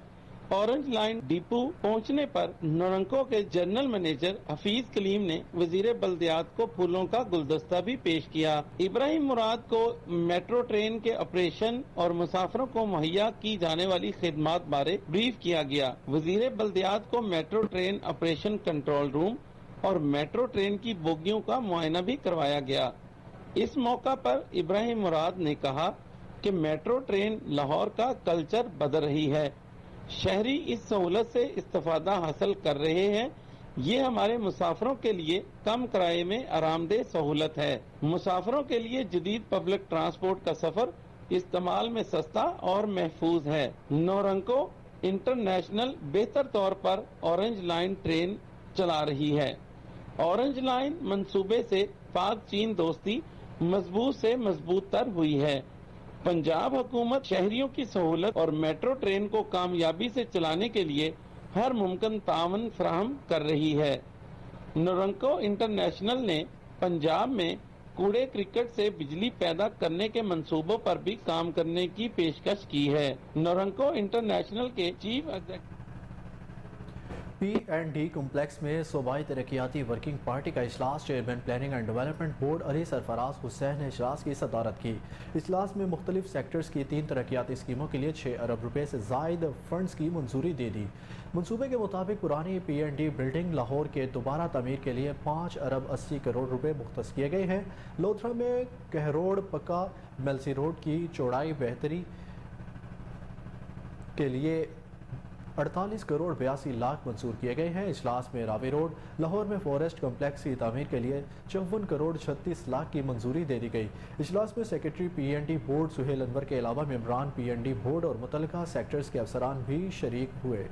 ऑरेंज लाइन डिपो पहुंचने पर नोरको के जनरल मैनेजर हफीज कलीम ने वजीर बल्दियात को फूलों का गुलदस्ता भी पेश किया। इब्राहिम मुराद को मेट्रो ट्रेन के ऑपरेशन और मुसाफिरों को मुहैया की जाने वाली खिदमात बारे ब्रीफ किया गया। वजीर बल्दियात को metro train operation control room और मेट्रो ट्रेन की बोगियों का मुआयना भी करवाया गया। इस मौका पर इब्राहिम मुराद ने कहा कि मेट्रो ट्रेन लाहौर का कल्चर बदल रही है। शहरी इस सहूलत से इस्तेफादा हासिल कर रहे हैं। ये हमारे मुसाफिरों के लिए कम किराए में आरामदेह सहूलत है। मुसाफिरों के लिए जदीद पब्लिक ट्रांसपोर्ट का सफर इस्तेमाल में सस्ता और महफूज है। नोरको इंटरनेशनल बेहतर तौर पर ऑरेंज लाइन ट्रेन चला रही है। ऑरेंज लाइन मंसूबे से पाक चीन दोस्ती मजबूत से मजबूत तर हुई है। पंजाब हुकूमत शहरियों की सहूलत और मेट्रो ट्रेन को कामयाबी से चलाने के लिए हर मुमकिन तावन फराहम कर रही है। नोरको इंटरनेशनल ने पंजाब में कूड़े क्रिकेट से बिजली पैदा करने के मंसूबों पर भी काम करने की पेशकश की है। नोरको इंटरनेशनल के चीफ एग्जीक्यूटिव P&D कॉम्प्लेक्स में सूबाई तरक्याती वर्किंग पार्टी का इजलास chairman planning and development board Ali Sarfaraz Hussain ने इजलास की सदारत की। इजलास में मुख्तलिफ सेक्टर्स की 3 तरक्याती स्कीमों के लिए 6 अरब रुपए से जायद फंड्स की मंजूरी दे दी। मंसूबे के मुताबिक पुरानी P&D बिल्डिंग लाहौर के दोबारा तमीर के लिए 5 अरब 80 करोड़ रुपए मुख्तस किए गए हैं। लोथरा में कहरोड़ पक्का मेलसी रोड की चौड़ाई बेहतरी के लिए 48 करोड़ 82 लाख मंजूर किए गए हैं। इजलास में रावी रोड लाहौर में फॉरेस्ट कम्प्लेक्स की तामीर के लिए 54 करोड़ 36 लाख की मंजूरी दे दी गई। इजलास में secretary P&D board Suhail Anwar के अलावा मेंबरान P&D बोर्ड और मुतल्लिका सेक्टर्स के अफसरान भी शरीक हुए।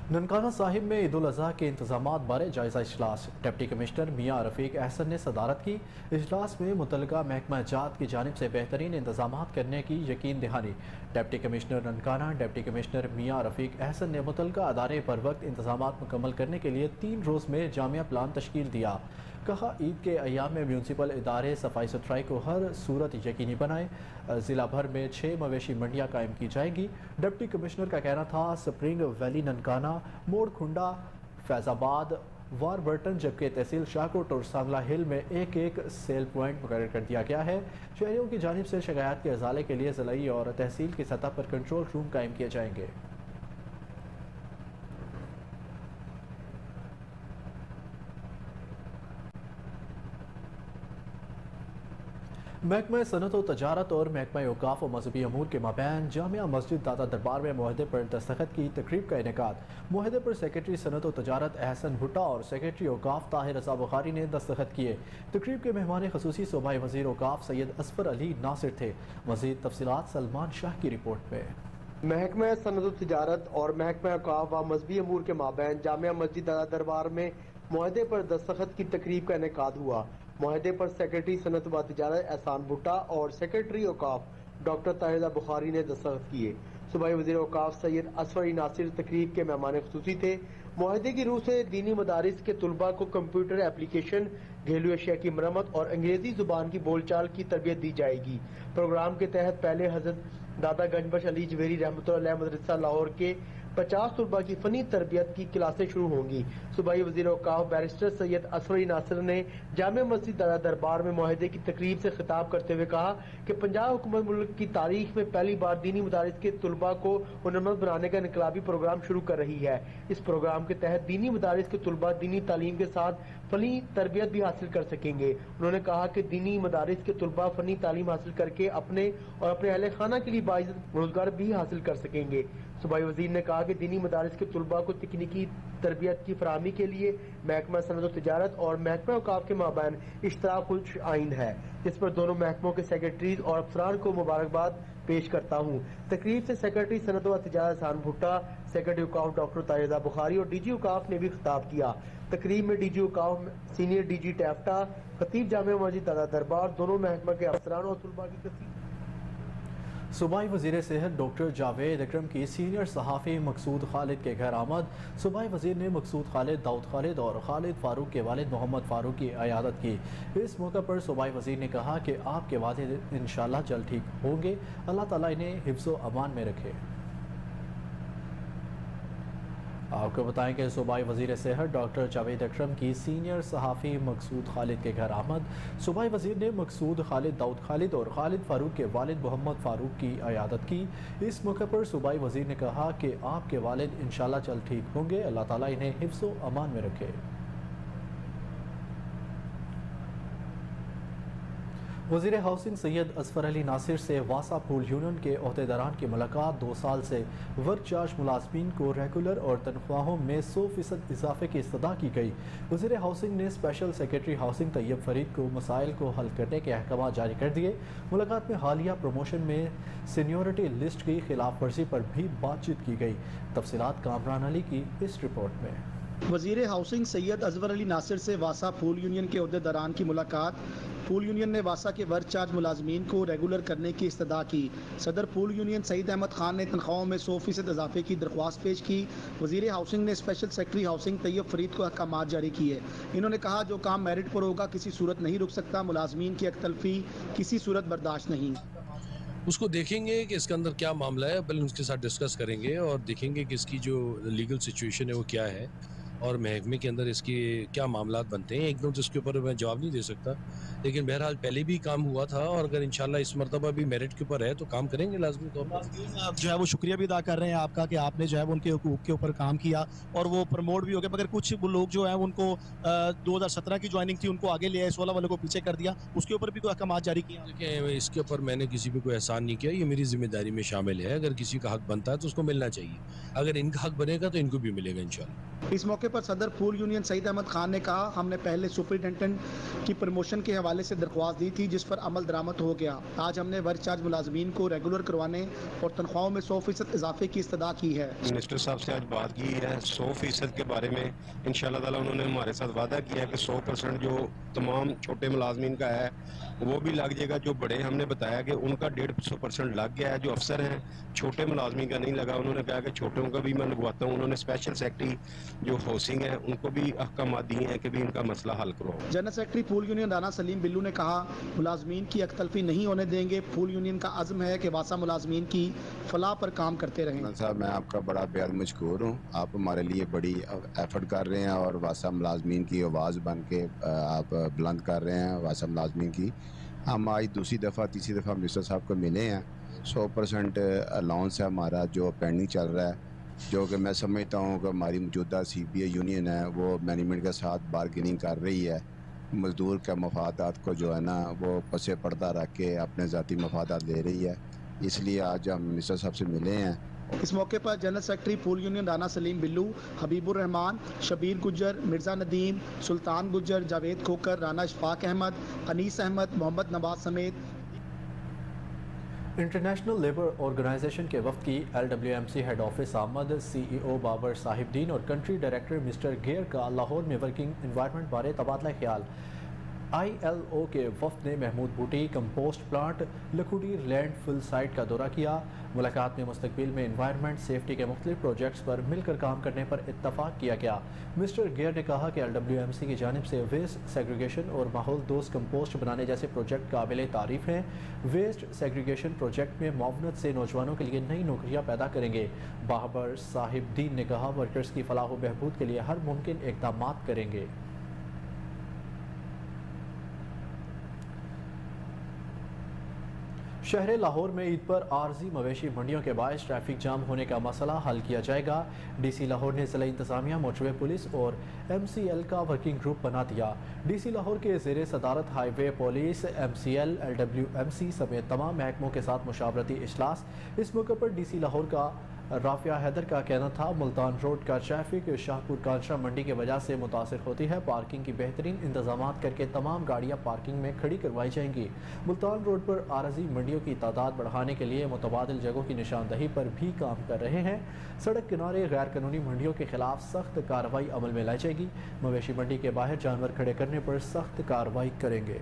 ननकाना साहिब में ईद उल अज़हा के इंतजामात बारे जायजा इजलास। डिप्टी कमिश्नर मियाँ रफ़ीक अहसन ने सदारत की। इजलास में मुतल्लिका महकमा जात की जानिब से बेहतरीन इंतजामात करने की यकीन दहानी। Deputy commissioner Nankana deputy commissioner Mian Rafiq Ahsan ने मुतल्लिका अदारे पर वक्त इंतजामात मुकम्मल करने के लिए 3 रोज़ में जामिया प्लान तश्कील दिया। कहा, ईद के अयाम में म्यूनसिपल इदारे सफाई सुथराई को हर सूरत यकीनी बनाएं। ज़िला भर में 6 मवेशी मंडियाँ कायम की जाएंगी। डिप्टी कमिश्नर का कहना था, स्प्रिंग वैली ननकाना मोड़ खुंडा फैजाबाद वारबर्टन जबकि तहसील शाहकोट और सांगला हिल में एक एक सेल पॉइंट मुकर्रर कर दिया गया है। शहरियों की जानिब से शिकायत के इजाले के लिए ज़िलाई और तहसील की सतह पर कंट्रोल रूम कायम किए जाएंगे। महकमा सनत व तजारत और महकमा औकाफ व मजहबी अमूर के माबैन जामिया मस्जिद दादा दरबार में मुआहदे पर दस्तखत की तकरीब का इनेकाद। मुआहदे पर सेक्रेटरी सनत व तजारत एहसन भुट्टा और सेक्रेटरी औकाफ ताहिर रज़ा बुखारी ने दस्तखत किए। तकरीब के मेहमान खसूसी सूबाई वज़ीर औकाफ सैयद असफर अली नासिर थे। मज़ीद तफसीलात सलमान शाह की रिपोर्ट में। महकमा सनत तजारत और महकमा औकाफ व मजहबी अमूर के माबैन जामिया मस्जिद दादा दरबार में मुआहदे पर दस्तखत की तकरीब का इनेकाद हुआ। मुआहदे पर सेक्रेटरी सनत व तजारत एहसान भुट्टा और सेक्रेटरी औकाफ डॉक्टर ताहिर रज़ा बुखारी ने दस्तखत किए। सूबाई वज़ीर औकाफ सैयद असफर अली नासिर तकरीब के मेहमान खुसूसी थे। मुआहदे की रूह से दीनी मदारिस के तुलबा को कंप्यूटर एप्लीकेशन, घरेलू अशिया की मरम्मत और अंग्रेजी जुबान की बोलचाल की तरबियत दी जाएगी। प्रोग्राम के तहत पहले हजरत दादा गंजबख्श अली जवेरी रहमतुल्लाह अलैह मदरसा लाहौर के 50 तुलबा की फनी तरबियत की क्लासें शुरू होंगी। सूबाई वज़ीर औकाफ बैरिस्टर सैयद असफर अली नासिर ने जामिया मस्जिद दादा दरबार में मुआहदे की तकरीब से खिताब करते हुए कहा कि पंजाब हुकूमत मुल्क की तारीख में पहली बार दीनी मदारिस के तुलबा को हुनरमंद बनाने का इनकलाबी प्रोग्राम शुरू कर रही है। इस प्रोग्राम के तहत दीनी मदारिस के तुलबा दीनी तालीम के साथ फनी तरबियत भी हासिल कर सकेंगे। उन्होंने कहा कि दीनी मदारिस के तुलबा फनी तालीम हासिल करके अपने और अपने अहले खाना के लिए बाइज़्ज़त रोजगार भी हासिल कर सकेंगे। सूबाई वज़ीर ने कहा कि दीनी मदारिस के तुलबा को तकनीकी तरबियत की फराहमी के लिए महकमा सनत व तजारत और महकमा औकाफ के माबैन इश्तराक उल आइन है, जिस पर दोनों महकमों के सेक्रेटरीज और अफसरान को मुबारकबाद पेश करता हूँ। तकरीब से सेक्रेटरी सनत व तजारत एहसान भुट्टा, सेक्रेटरी औकाफ डॉक्टर ताहिर रज़ा बुखारी और डीजी औकाफ ने भी खिताब किया। तकरीब में डीजी औकाफ, सीनियर डीजी टैफ्टा, खतीब जामिया मस्जिद दादा दरबार, दोनों महकमा के अफसरान और तुलबा की कसीर। सूबाई वज़ीर सेहत डॉक्टर जावेद अकरम की सीनियर सहाफ़ी मकसूद खालिद के घर आमद। सूबाई वज़ीर ने मकसूद खालिद, दाऊद खालिद और खालिद फारूक के वालिद मोहम्मद फारूक की अयादत की। इस मौके पर सूबाई वज़ीर ने कहा कि आपके वालिद इंशाअल्लाह जल्द ठीक होंगे, अल्लाह ताला इन्हें हिफ्ज़ व अमान में रखे। आपको बताएं कि सूबाई वज़ीर सेहत डॉक्टर जावेद अकरम की सीनियर सहाफ़ी मकसूद खालिद के घर आमद। सूबाई वज़ीर ने मकसूद खालिद, दाऊद खालिद और खालिद फारूक के वालिद मोहम्मद फारूक की अयादत की। इस मौके पर सूबाई वज़ीर ने कहा कि आपके वालिद इंशाअल्लाह जल्द ठीक होंगे, अल्लाह ताला इन्हें हिफ्ज़ व अमान में रखे। वज़ीर हाउसिंग सैयद असफर अली नासिर से वासा पूल यूनियन के अहदेदारान की मुलाकात। 2 साल से वर्क चार्ज मुलाजमीन को रेगुलर और तनख्वाहों में 100% इजाफे की इस्तदा की गई। वज़ीर हाउसिंग ने special secretary housing Tayyab Farid को मसाइल को हल करने के अहकाम जारी कर दिए। मुलाकात में हालिया प्रमोशन में सीनियोरिटी लिस्ट की खिलाफ वर्जी पर भी बातचीत की गई। तफसीलात कामरान अली की इस रिपोर्ट में। वज़ीर हाउसिंग सैयद असफर अली नासिर से वासा पूल यूनियन के अहदेदारान की मुलाकात। पूल यूनियन ने वासा के वर्क चार्ज मुलाजमीन को रेगुलर करने की इस्तदा की। सदर पूल यूनियन सईद अहमद खान ने तनख्वाहों में 100% इजाफे की दरख्वास्त पेश की। वज़ीर हाउसिंग ने special secretary housing Tayyab Farid को अहकाम जारी किए। इन्होंने कहा जो काम मेरिट पर होगा किसी सूरत नहीं रुक सकता, मुलाजमीन की अकतलफी किसी सूरत बर्दाश्त नहीं। उसको देखेंगे कि इसके अंदर क्या मामला है, पहले उसके साथ डिस्कस करेंगे और देखेंगे कि इसकी जो लीगल सिचुएशन है वो क्या है और महकमे के अंदर इसके क्या मामलात बनते हैं। एकदम तो इसके ऊपर मैं जवाब नहीं दे सकता, लेकिन बहरहाल पहले भी काम हुआ था और अगर इंशाल्लाह इस मरतबा भी मेरिट के ऊपर है तो काम करेंगे लाजमी तौर पर। जो है वो शुक्रिया भी अदा कर रहे हैं आपका कि आपने जो है उनके हुकूक के ऊपर काम किया और वो प्रमोट भी हो गए, मगर कुछ वो लोग जो है उनको 2017 की ज्वाइनिंग थी उनको आगे ले आए, 16 वालों को पीछे कर दिया, उसके ऊपर भी कोई अहकाम जारी किया? देखिए, इसके ऊपर मैंने किसी पे कोई एहसान नहीं किया, ये मेरी जिम्मेदारी में शामिल है। अगर किसी का हक बनता है तो उसको मिलना चाहिए, अगर इनका हक बनेगा तो इनको भी मिलेगा इंशाल्लाह। इस मौके पर सदर पूल यूनियन सईद अहमद खान ने कहा हमने पहले सुपरिटेंडेंट की प्रमोशन के हवाले से दरख्वास्त दी थी जिस पर अमल दरामद हो गया। आज हमने वर्क चार्ज मुलाजमीन को रेगुलर करवाने और तनख्वाहों में 100% इजाफे की इस्तदा की है। मिनिस्टर साहब से आज बात की है 100% के बारे में। इंशाल्लाह ताला उन्होंने हमारे साथ वादा किया है कि 100% जो तमाम छोटे मुलाजमीन का है वो भी लग जाएगा। जो बड़े हमने बताया कि उनका 150% लग गया है, जो अफसर हैं छोटे मुलाजमीन का नहीं लगा। उन्होंने कहा कि छोटों का भी मैं लगवाता हूँ। उन्होंने स्पेशल सेक्रेटरी जो हाउसिंग है उनको भी अहकाम दिए हैं कि भी इनका मसला हल करो। General secretary pool union Rana Saleem Billu ने कहा, मुलाजमीन की अकतलफी नहीं होने देंगे। पूल यूनियन का अज़्म है कि वासा मुलाजमीन की फलाह पर काम करते रहें। साहब, मैं आपका बड़ा बेहद मशकूर हूँ। आप हमारे लिए बड़ी एफर्ट कर रहे हैं और वासा मुलाजमीन की आवाज़ बन के आप बुलंद कर रहे हैं वासा मुलाजमीन की। हम आज दूसरी दफ़ा तीसरी दफ़ा मिनिस्टर साहब को मिले हैं। 100% अलाउंस है हमारा जो पेंडिंग चल रहा है, जो कि मैं समझता हूँ कि हमारी मौजूदा CBA यूनियन है वो मैनेजमेंट के साथ बारगेनिंग कर रही है। मज़दूर के मफादात को जो है ना वो पसे पर्दा रख के अपने ज़ाती मफादात ले रही है, इसलिए आज हम मिनिस्टर साहब से मिले हैं। इस मौके पर general secretary pool union Rana Saleem Billu, Habibur Rehman, Shabbir Gujjar, Mirza Nadeem, Sultan Gujjar, Javed Khokhar, Rana Ishfaq Ahmed, Anees Ahmed, Mohammad Nawaz समेत इंटरनेशनल लेबर ऑर्गेनाइजेशन के वफ्द की LWMC हेड ऑफिस आमद, CEO बाबर साहिबदीन और कंट्री डायरेक्टर मिस्टर गेयर का लाहौर में वर्किंग इन्वायरमेंट बारे तबादला ख्याल। ILO के वफ्द ने महमूद बूटी कंपोस्ट प्लांट, लखुडी लैंडफिल साइट का दौरा किया। मुलाकात में मुस्तकबिल में इन्वायरमेंट सेफ्टी के मुख्तलिफ प्रोजेक्ट्स पर मिलकर काम करने पर इत्तफाक किया गया। मिस्टर गेयर ने कहा कि LWMC की जानिब से वेस्ट सेग्रीगेशन और माहौल दोस्त कंपोस्ट बनाने जैसे प्रोजेक्ट काबिल तारीफ हैं। वेस्ट सेग्रीगेशन प्रोजेक्ट में मुआवनत से नौजवानों के लिए नई नौकरियाँ पैदा करेंगे। बाबर साहिबदीन ने कहा, वर्कर्स की फलाह व बहबूद के लिए हर मुमकिन इक़दाम करेंगे। शहर लाहौर में ईद पर आर्जी मवेशी मंडियों के बायस ट्रैफिक जाम होने का मसला हल किया जाएगा। DC लाहौर ने ज़िला इंतज़ामिया, मोटरवे पुलिस और MCL का वर्किंग ग्रुप बना दिया। DC लाहौर के ज़ेरे सदारत हाईवे पुलिस, MCL, LWMC समेत तमाम महकमों के साथ मुशावरती इजलास। इस मौके पर DC लाहौर का राफिया हैदर का कहना था, मुल्तान रोड का ट्रैफिक शाहपुर कांशा मंडी की वजह से मुतासिर होती है। पार्किंग की बेहतरीन इंतजाम करके तमाम गाड़ियाँ पार्किंग में खड़ी करवाई जाएंगी। मुल्तान रोड पर आरजी मंडियों की तादाद बढ़ाने के लिए मुतबादिल जगहों की निशानदही पर भी काम कर रहे हैं। सड़क किनारे गैर कानूनी मंडियों के खिलाफ सख्त कार्रवाई अमल में लाई जाएगी। मवेशी मंडी के बाहर जानवर खड़े करने पर सख्त कार्रवाई करेंगे।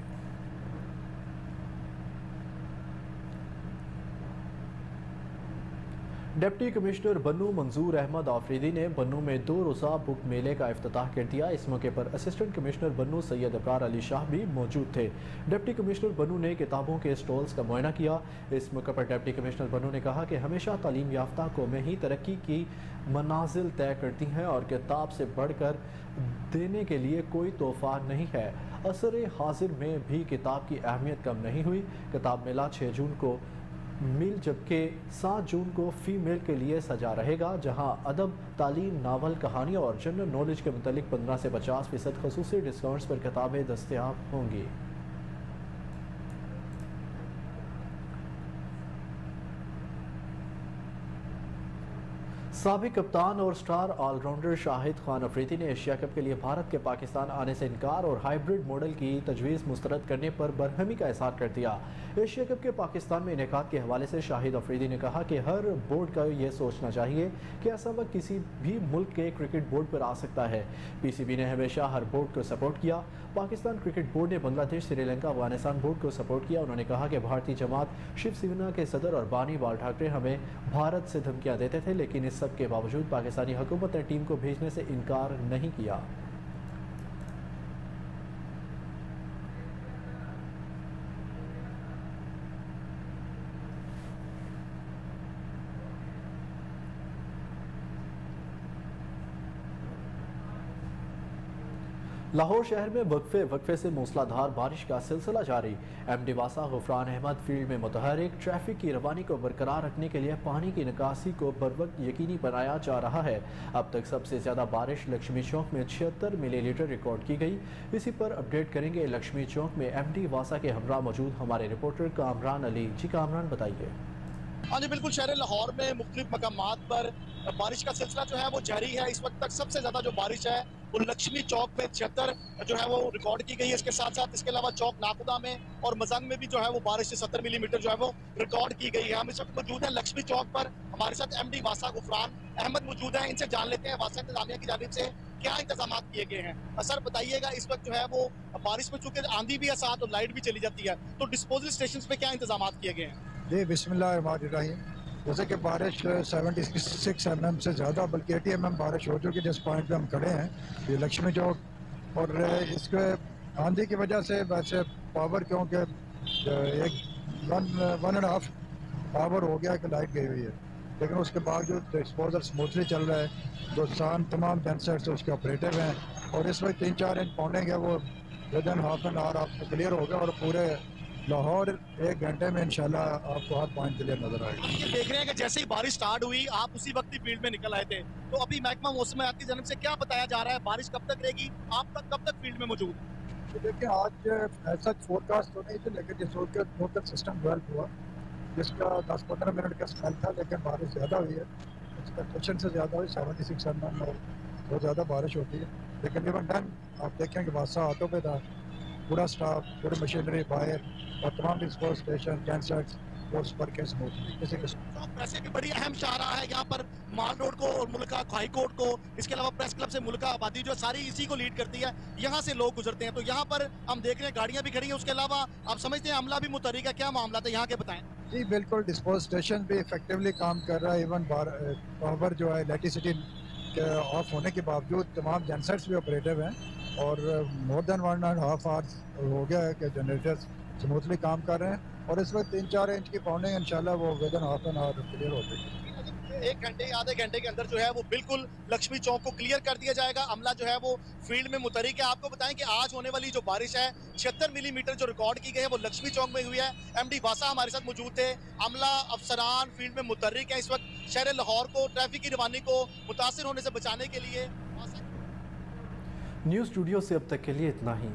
डिप्टी कमिश्नर बन्नू मंजूर अहमद आफरीदी ने बन्नू में 2 रोज़ा बुक मेले का इफ्तिताह कर दिया। इस मौके पर असिस्टेंट कमिश्नर बन्नू सैयद अबरार अली शाह भी मौजूद थे। डिप्टी कमिश्नर बन्नू ने किताबों के स्टॉल्स का मुआयना किया। इस मौके पर डिप्टी कमिश्नर बन्नू ने कहा कि हमेशा तालीम याफ्ता कौमें ही तरक्की की मनाजिल तय करती हैं और किताब से बढ़कर देने के लिए कोई तोहफा नहीं है। असर हाजिर में भी किताब की अहमियत कम नहीं हुई। किताब मेला 6 जून को मिल जबकि 7 जून को फीमेल के लिए सजा रहेगा, जहां अदब, तालीम, नावल, कहानियाँ और जनरल नॉलेज के मुतालिक 15 से 50% खसूसी डिस्काउंट्स पर किताबें दस्तयाब होंगी। साबिक कप्तान और स्टार ऑलराउंडर शाहिद खान अफरीदी ने एशिया कप के लिए भारत के पाकिस्तान आने से इनकार और हाइब्रिड मॉडल की तजवीज़ मुस्तरद करने पर बरहमी का इज़हार कर दिया। एशिया कप के पाकिस्तान में इनेकाद के हवाले से शाहिद अफरीदी ने कहा कि हर बोर्ड का यह सोचना चाहिए कि ऐसा वक्त किसी भी मुल्क के क्रिकेट बोर्ड पर आ सकता है। PCB ने हमेशा हर बोर्ड को सपोर्ट किया। पाकिस्तान क्रिकेट बोर्ड ने बांग्लादेश, श्रीलंका, अफगानिस्तान बोर्ड को सपोर्ट किया। उन्होंने कहा कि भारतीय जमात, शिवसेना के सदर और बानी बाल ठाकरे हमें भारत से धमकियाँ देते थे, लेकिन इस सब के बावजूद पाकिस्तानी हुकूमत ने टीम को भेजने से इनकार नहीं किया। लाहौर शहर में वक्फे से मूसलाधार बारिश का सिलसिला जारी। MD वासा गुफरान अहमद फील्ड में मुतहरिक। ट्रैफिक की रवानी को बरकरार रखने के लिए पानी की निकासी को बरवक्त यकीनी बनाया जा रहा है। अब तक सबसे ज़्यादा बारिश लक्ष्मी चौक में 76 मिलीलीटर रिकॉर्ड की गई। इसी पर अपडेट करेंगे लक्ष्मी चौक में MD वासा के हमरा मौजूद हमारे रिपोर्टर कामरान अली। जी कामरान, बताइए। हाँ जी बिल्कुल, शहर लाहौर में मुख्तलिफ मकामात पर बारिश का सिलसिला जो है वो जारी है। इस वक्त तक सबसे ज़्यादा जो बारिश है वो लक्ष्मी चौक में 76 जो है वो रिकॉर्ड की गई है। इसके साथ साथ इसके अलावा चौक नाकुदा में और मजंग में भी जो है वो बारिश 70 मिलीमीटर जो है वो रिकॉर्ड की गई है। हम इस वक्त मौजूद हैं लक्ष्मी चौक पर। हमारे साथ MD वासा गुफरान अहमद मौजूद हैं। इनसे जान लेते हैं वासा इंतजामिया की जानिब से क्या इंतजाम किए गए हैं। सर बताइएगा, इस वक्त जो है वो बारिश में चूंकि आंधी भी है साथ और लाइट भी चली जाती है, तो डिस्पोजल स्टेशन पे क्या इंतजाम किए गए हैं? जी बिस्मिल्लाहिर्रहमानिर्रहीम। जैसे कि बारिश 76 mm से ज़्यादा बल्कि 80 mm बारिश हो चुकी है जिस पॉइंट पे हम खड़े हैं, ये लक्ष्मी चौक। और इसके आंधी की वजह से वैसे पावर क्योंकि एक 1.5 पावर हो गया कि लाइट गई हुई है, लेकिन उसके बावजूद डिस्पोजल स्मूथली चल रहा है। जो तमाम जनसेट्स उसके ऑपरेटिव हैं और इस वक्त 3-4 इंच पाउंडिंग है वो with in half an hour आपको क्लियर हो गया और पूरे लाहौर 1 घंटे में इंशाल्लाह आपको हर पॉइंट क्लियर नजर आएगा। ये देख रहे हैं कि जैसे ही बारिश स्टार्ट हुई आप उसी वक्त ही फील्ड में निकल आए थे, तो अभी महकमा मौसमियात की जानब से क्या बताया जा रहा है, बारिश कब तक रहेगी, आप कब तक फील्ड में मौजूद हैं? तो देखिए आज ऐसा फोरकास्ट तो नहीं थे, लेकिन जिस नोटल सिस्टम डेवलप हुआ जिसका 10-15 मिनट का स्पेल था, लेकिन बारिश ज़्यादा हुई है, एक्सपेक्टेशन से ज़्यादा हुई। 76 mm में बहुत ज़्यादा बारिश होती है, लेकिन इवन डन आप देखें कि वासा ऑटो पे था, पूरा स्टाफ, पूरी मशीनरी बाहर और तमाम डिस्पोज स्टेशन कैंसर्स कोर्स पर के स्मूथली किसी किस्म। वैसे भी बड़ी अहम शाहराह है यहाँ पर, माल रोड को और मुल्का हाई कोर्ट को, इसके अलावा प्रेस क्लब से मुल्का आबादी जो सारी इसी को लीड करती है, यहाँ से लोग गुजरते हैं। तो यहाँ पर हम देख रहे हैं गाड़ियाँ भी खड़ी हैं, उसके अलावा आप समझते हैं अमला भी मुतहरिक है, क्या मामला था यहाँ के बताएं? जी बिल्कुल, डिस्पोज स्टेशन भी इफेक्टिवली काम कर रहा है। इवन पावर जो है इलेक्ट्रिसिटी ऑफ होने के बावजूद तमाम जनसेट्स भी ऑपरेटिव हैं और मोर देन 1.5 आवर्स हो गया है कि जनरेटर्स स्मूथली काम कर रहे हैं और इस वक्त 3-4 इंच की पाउंडिंग इंशाल्लाह वो with in half an hour clear हो जाएगी। 1 घंटे आधे घंटे के अंदर जो है वो बिल्कुल लक्ष्मी चौक को क्लियर कर दिया जाएगा। अमला जो है वो फील्ड में मुतहरिक है। आपको बताएं कि आज होने वाली जो बारिश है 76 मिलीमीटर जो रिकॉर्ड की गई है वो लक्ष्मी चौक में हुई है। एमडी वासा हमारे साथ मौजूद थे। अमला अफसरान फील्ड में मुतहरिक है। इस वक्त शहर लाहौर को ट्रैफिक की रवानी को मुतासिर होने से बचाने के लिए न्यूज़ स्टूडियो से अब तक के लिए इतना ही।